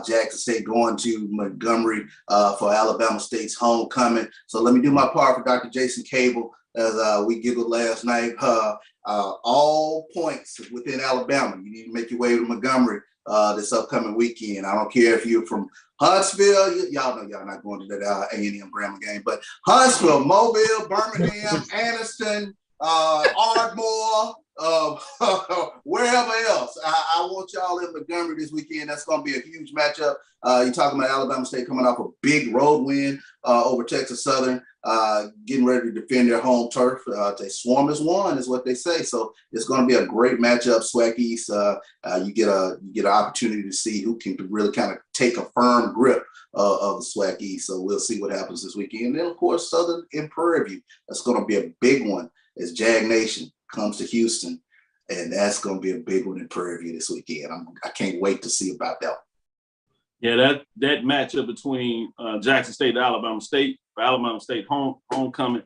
Jackson State going to Montgomery for Alabama State's homecoming. So let me do my part for Dr. Jason Cavil, as we giggled last night. All points within Alabama. You need to make your way to Montgomery this upcoming weekend. I don't care if you're from Huntsville. Y'all know y'all not going to that A&M Grambling game, but Huntsville, Mobile, Birmingham, Anniston, Ardmore, wherever else. I want y'all in Montgomery this weekend. That's going to be a huge matchup. You're talking about Alabama State coming off a big road win over Texas Southern, getting ready to defend their home turf. They swarm as one is what they say. So it's going to be a great matchup. SWAC East, you get an opportunity to see who can really kind of take a firm grip of the SWAC East. So we'll see what happens this weekend. And then, of course, Southern in Prairie View. That's going to be a big one as Jag Nation comes to Houston. And that's going to be a big one in Prairie View this weekend. I can't wait to see about that one. Yeah, that matchup between Jackson State and Alabama State, for Alabama State homecoming,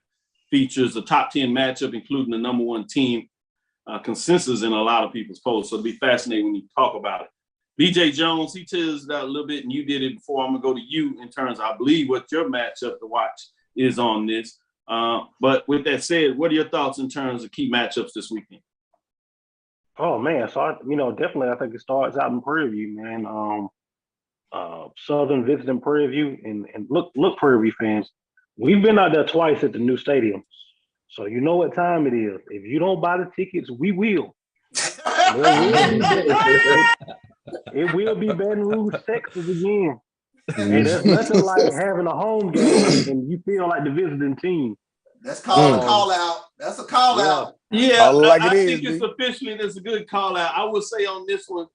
features a top 10 matchup, including the number 1 team consensus in a lot of people's polls. So it'll be fascinating when you talk about it. BJ Jones, he tells that a little bit, and you did it before. I'm going to go to you in terms of, I believe, what your matchup to watch is on this. But with that said, what are your thoughts in terms of key matchups this weekend? Oh, man. So, definitely I think it starts out in Prairie View, man. Southern visiting Prairie View, and look, Prairie View fans, we've been out there twice at the new stadium, so you know what time it is. If you don't buy the tickets, we will. It will be Baton Rouge, Texas again. Hey, that's nothing like having a home game and you feel like the visiting team. That's called a call out. That's a call out. Yeah, like I it think is, it's officially that's a good call out. I would say on this one,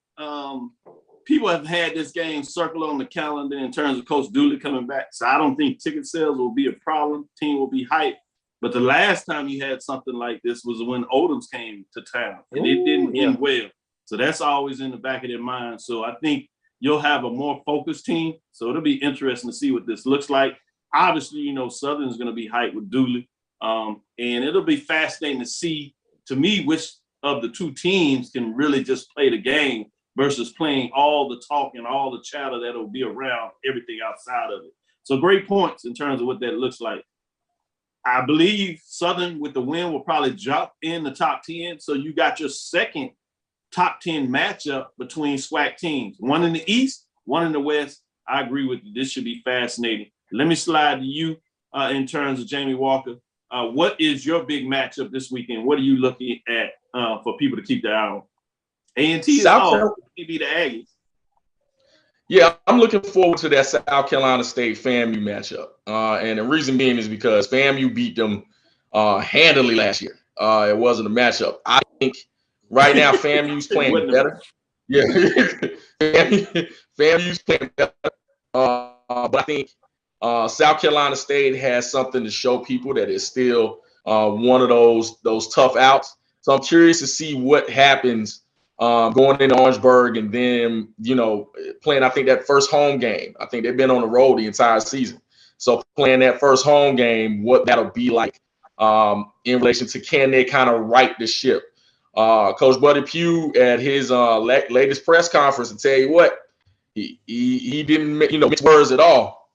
people have had this game circled on the calendar in terms of Coach Dooley coming back. So I don't think ticket sales will be a problem. Team will be hyped. But the last time you had something like this was when Odoms came to town, and it didn't end well. So that's always in the back of their mind. So I think you'll have a more focused team. So it'll be interesting to see what this looks like. Obviously, you know, Southern's going to be hyped with Dooley. And it'll be fascinating to see, to me, which of the two teams can really just play the game versus playing all the talk and all the chatter that'll be around everything outside of it. So great points in terms of what that looks like. I believe Southern with the win will probably jump in the top 10. So you got your second top 10 matchup between SWAC teams. One in the East, one in the West. I agree with you. This should be fascinating. Let me slide to you in terms of Jamie Walker. What is your big matchup this weekend? What are you looking at for people to keep their eye on? A&T is all. Maybe the Aggies. Yeah, I'm looking forward to that South Carolina State FAMU matchup. And the reason being is because FAMU beat them handily last year. It wasn't a matchup. I think right now FAMU's playing better. Yeah, FAMU's playing better. But I think South Carolina State has something to show people that is still one of those tough outs. So I'm curious to see what happens going into Orangeburg and then, you know, playing, I think, that first home game. I think they've been on the road the entire season. So playing that first home game, what that'll be like in relation to can they kind of right the ship. Coach Buddy Pugh at his latest press conference, and tell you what, he didn't, you know, mix words at all.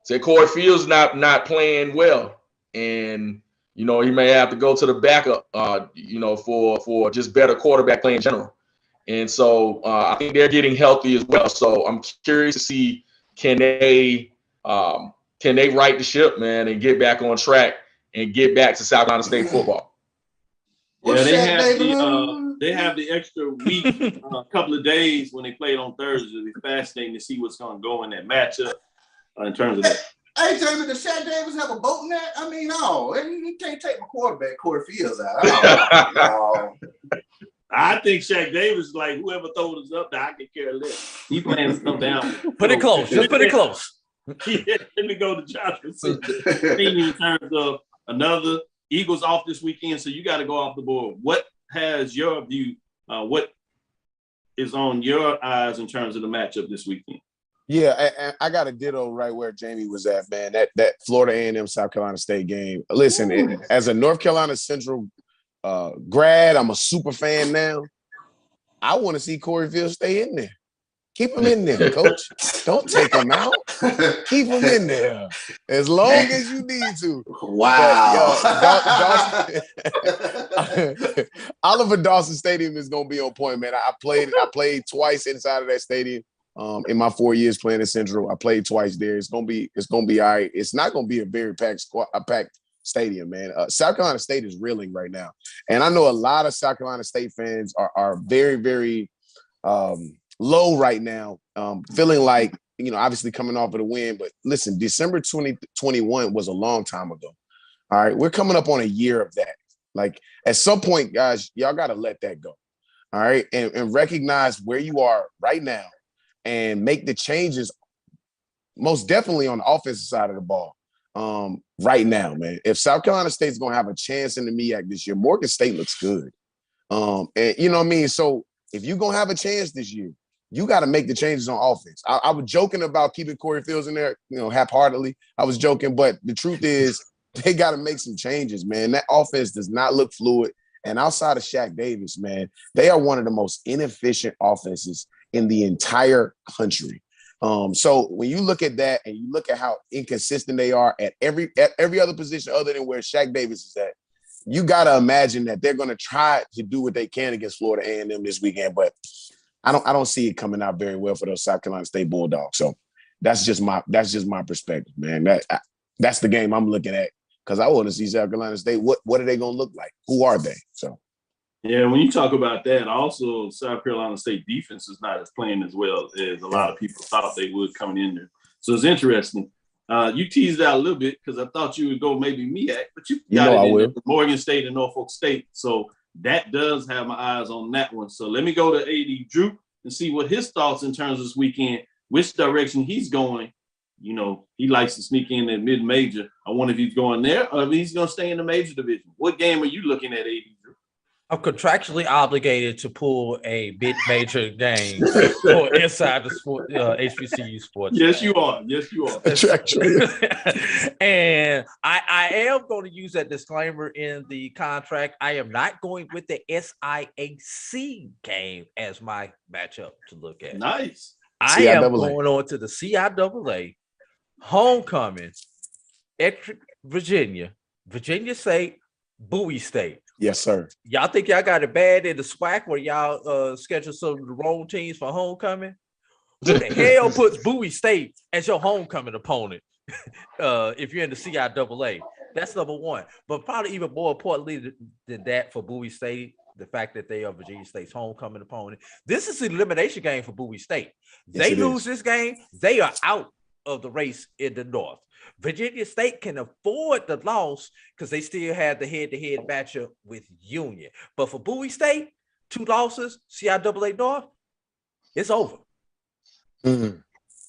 Said Corey Fields not playing well, and you know, he may have to go to the backup, you know, for just better quarterback play in general. And so I think they're getting healthy as well. So I'm curious to see can they right the ship, man, and get back on track and get back to South Carolina State football. Yeah, they have the extra week, a couple of days when they played on Thursday. It'll be fascinating to see what's going to go in that matchup in terms of that. Hey, Jamie, does Shaq Davis have a boat in that? I mean, no, he can't take my quarterback, Corey Fields, out. No. I think Shaq Davis, like whoever throws us up there, I can care less. He playing stuff down. Put it close. Just put it close. Yeah, let me go to Joshua. In terms of another Eagles off this weekend, so you got to go off the board. What has your view? What is on your eyes in terms of the matchup this weekend? Yeah, I got a ditto right where Jamie was at, man. That Florida A&M South Carolina State game. Listen, as a North Carolina Central grad, I'm a super fan now. I want to see Corey Fields stay in there. Keep him in there, coach. Don't take him out. Keep him in there as long as you need to. Wow. Oliver Dawson Stadium is gonna be on point, man. I played twice inside of that stadium. In my 4 years playing at Central, I played twice there. It's gonna be all right. It's not gonna be a very packed stadium, man. South Carolina State is reeling right now, and I know a lot of South Carolina State fans are very, very low right now, feeling like, you know, obviously coming off of the win. But listen, December 2021 was a long time ago. All right, we're coming up on a year of that. Like at some point, guys, y'all got to let that go. All right, and recognize where you are right now. And make the changes most definitely on the offensive side of the ball right now, man. If South Carolina State's going to have a chance in the MEAC this year, Morgan State looks good. And you know what I mean? So if you're going to have a chance this year, you got to make the changes on offense. I was joking about keeping Corey Fields in there, you know, half-heartedly. I was joking, but the truth is they got to make some changes, man. That offense does not look fluid. And outside of Shaq Davis, man, they are one of the most inefficient offenses in the entire country. So when you look at that and you look at how inconsistent they are at every other position other than where Shaq Davis is at, you got to imagine that they're going to try to do what they can against Florida A&M this weekend. But I don't see it coming out very well for those South Carolina State Bulldogs. So that's just my perspective, man. That's the game I'm looking at because I want to see South Carolina State. What are they going to look like? Who are they? So. Yeah, when you talk about that, also South Carolina State defense is not as playing as well as a lot of people thought they would coming in there. So it's interesting. You teased out a little bit because I thought you would go maybe MEAC, but you got it in there, Morgan State and Norfolk State. So that does have my eyes on that one. So let me go to AD Drew and see what his thoughts in terms of this weekend, which direction he's going. You know, he likes to sneak in at mid-major. I wonder if he's going there or if he's going to stay in the major division. What game are you looking at, AD Drew? I'm contractually obligated to pull a mid-major game for inside the sport, HBCU sports. Yes, you are. Yes, you are. And I am going to use that disclaimer in the contract. I am not going with the SIAC game as my matchup to look at. Nice. I am going on to the CIAA homecoming at Virginia State, Bowie State. Yes, sir. Y'all think y'all got it bad in the SWAC where y'all schedule some of the wrong teams for homecoming? Who the hell puts Bowie State as your homecoming opponent if you're in the CIAA? That's number one. But probably even more importantly than that for Bowie State, the fact that they are Virginia State's homecoming opponent. This is an elimination game for Bowie State. They lose this game, they are out of the race in the North. Virginia State can afford the loss because they still have the head-to-head matchup with Union. But for Bowie State, 2 losses, CIAA North, it's over. Mm-hmm.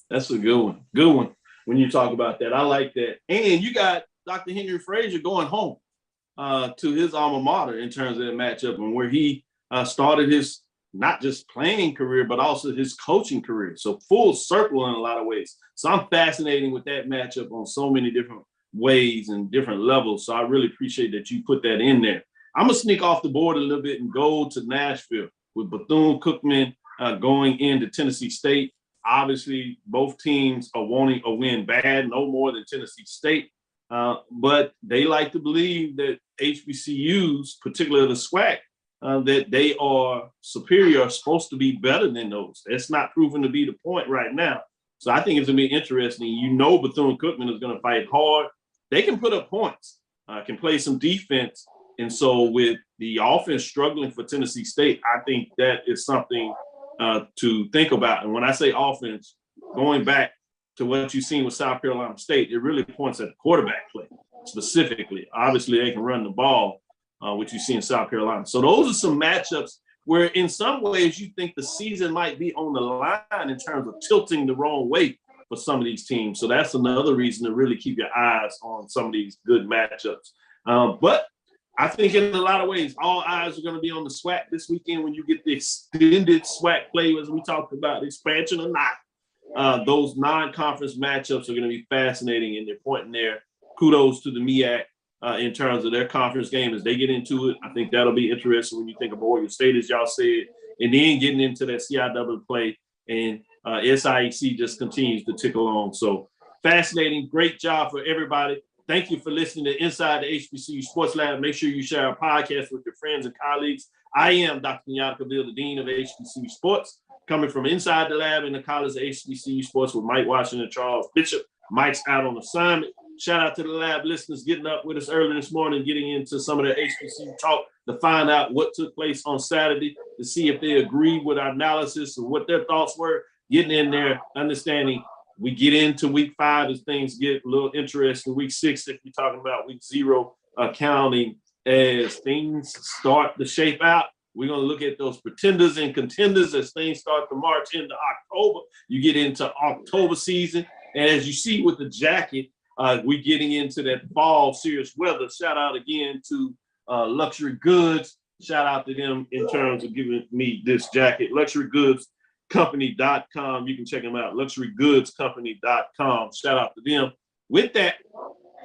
That's a good one. Good one when you talk about that. I like that. And you got Dr. Henry Frazier going home to his alma mater in terms of that matchup and where he started his not just playing career, but also his coaching career. So full circle in a lot of ways. So I'm fascinated with that matchup on so many different ways and different levels. So I really appreciate that you put that in there. I'm going to sneak off the board a little bit and go to Nashville with Bethune-Cookman going into Tennessee State. Obviously, both teams are wanting a win bad, no more than Tennessee State. But they like to believe that HBCUs, particularly the SWAC, that they are superior, are supposed to be better than those. That's not proven to be the point right now. So I think it's going to be interesting. You know Bethune-Cookman is going to fight hard. They can put up points, can play some defense. And so with the offense struggling for Tennessee State, I think that is something to think about. And when I say offense, going back to what you've seen with South Carolina State, it really points at the quarterback play specifically. Obviously, they can run the ball, which you see in South Carolina. So those are some matchups where in some ways you think the season might be on the line in terms of tilting the wrong way for some of these teams. So that's another reason to really keep your eyes on some of these good matchups. But I think in a lot of ways, all eyes are going to be on the SWAC this weekend when you get the extended SWAC play, as we talked about, expansion or not. Those non-conference matchups are going to be fascinating, and they're pointing there. Kudos to the MEAC in terms of their conference game as they get into it. I think that'll be interesting when you think of Oregon State, as y'all said, and then getting into that CIAA play, and SIAC just continues to tick along. So fascinating. Great job for everybody. Thank you for listening to Inside the HBCU Sports Lab. Make sure you share our podcast with your friends and colleagues. I am Dr. Kenyatta, the Dean of HBCU Sports, coming from inside the lab in the College of HBCU Sports with Mike Washington and Charles Bishop. Mike's out on assignment. Shout out to the lab listeners getting up with us early this morning, getting into some of the HBCU talk to find out what took place on Saturday, to see if they agreed with our analysis and what their thoughts were, getting in there, understanding. We get into week 5 as things get a little interesting. Week 6, if you're talking about week 0, counting as things start to shape out. We're going to look at those pretenders and contenders as things start to march into October. You get into October season. And as you see with the jacket, we're getting into that fall serious weather. Shout out again to Luxury Goods. Shout out to them in terms of giving me this jacket. LuxuryGoodsCompany.com. You can check them out. LuxuryGoodsCompany.com. Shout out to them. With that,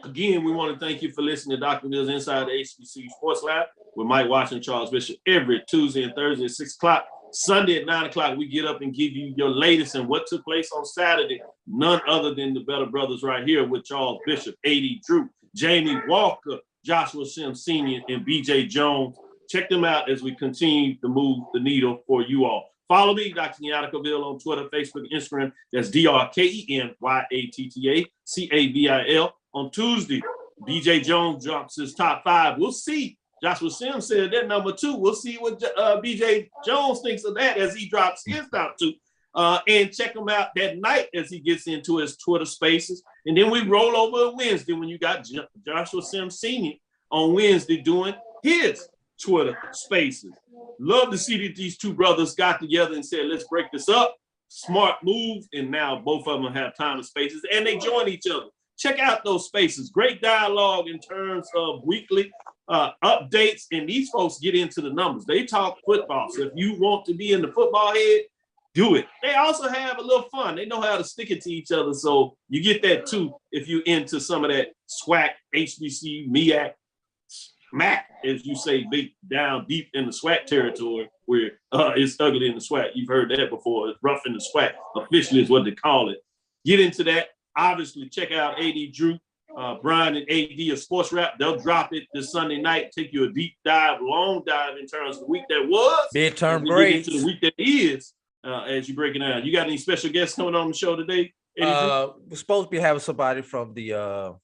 again, we want to thank you for listening to Dr. Mills Inside the HBCU Sports Lab with Mike Washington, Charles Bishop, every Tuesday and Thursday at 6 o'clock. Sunday at 9 o'clock, we get up and give you your latest and what took place on Saturday. None other than the Better Brothers right here with Charles Bishop, A.D. Drew, Jamie Walker, Joshua Sims Sr., and B.J. Jones. Check them out as we continue to move the needle for you all. Follow me, Dr. Kenyatta Cavil, on Twitter, Facebook, Instagram. That's DrKenyattaCavil. On Tuesday, B.J. Jones drops his top 5. We'll see Joshua Sims said that number 2. We'll see what BJ Jones thinks of that as he drops his top 2. And check him out that night as he gets into his Twitter spaces. And then we roll over Wednesday when you got Joshua Sims Sr. on Wednesday doing his Twitter spaces. Love to see that these two brothers got together and said, let's break this up. Smart move. And now both of them have time and spaces and they join each other. Check out those spaces. Great dialogue in terms of weekly updates. And these folks get into the numbers. They talk football. So if you want to be in the football head, do it. They also have a little fun. They know how to stick it to each other. So you get that too if you're into some of that SWAC, HBCU, MEAC, SMAC, as you say, big down deep in the SWAC territory where it's ugly in the SWAC. You've heard that before. It's rough in the SWAC. Officially is what they call it. Get into that. Obviously, check out AD Drew, Brian and AD of Sports Rap. They'll drop it this Sunday night. Take you a deep dive, long dive in terms of the week that was. Midterm grades. To the week that is. As you break it down, you got any special guests coming on the show today? We're supposed to be having somebody from the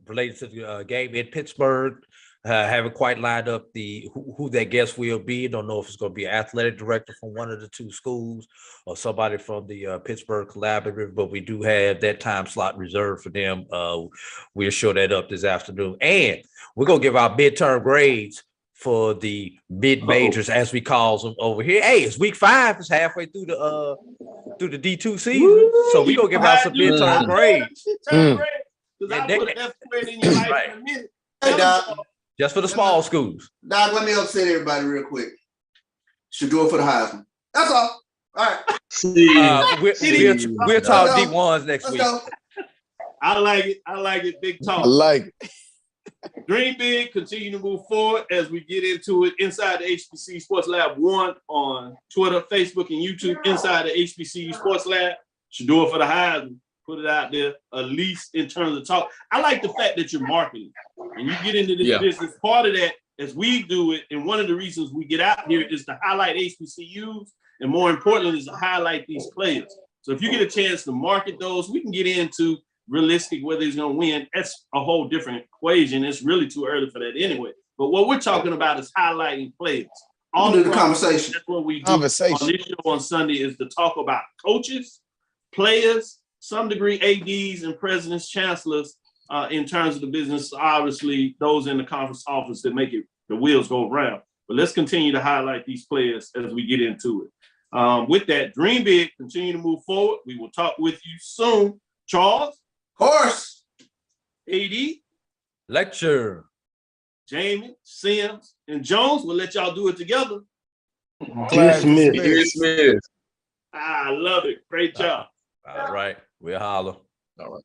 related to the game in Pittsburgh. Haven't quite lined up who that guest will be. Don't know if it's going to be an athletic director from one of the two schools or somebody from the Pittsburgh Collaborative, but we do have that time slot reserved for them. We'll show that up this afternoon, and we're going to give our midterm grades for the mid-majors, as we call them over here. Hey, it's week 5. It's halfway through the D2 season. Woo, so we're going to give out some midterm grades. Because I put an F grade in your life in a minute. Hey, Doc. Just for the small schools. Doc, let me upset everybody real quick. Should do it for the Heisman. That's all. All right. We'll talk D1s next week. I like it. I like it. Big talk. I like it. Dream big, continue to move forward as we get into it. Inside the HBCU Sports Lab 1 on Twitter, Facebook, and YouTube. Inside the HBCU Sports Lab. Should do it for the Heisman. Put it out there, at least in terms of talk. I like the fact that you're marketing and you get into this business. Part of that, as we do it, and one of the reasons we get out here is to highlight HBCUs, and more importantly, is to highlight these players. So if you get a chance to market those, we can get into realistic whether he's going to win. That's a whole different equation. It's really too early for that anyway. But what we're talking about is highlighting players. All the conversation. That's what we do on this show on Sunday is to talk about coaches, players, some degree ADs and presidents, chancellors in terms of the business, obviously those in the conference office that make it the wheels go around. But let's continue to highlight these players as we get into it. With that, dream big, continue to move forward. We will talk with you soon. Charles? Of course. AD? Lecture. Jamie, Sims, and Jones. We'll let y'all do it together. Dismiss. I love it. Great job. All right. We'll holler. All right.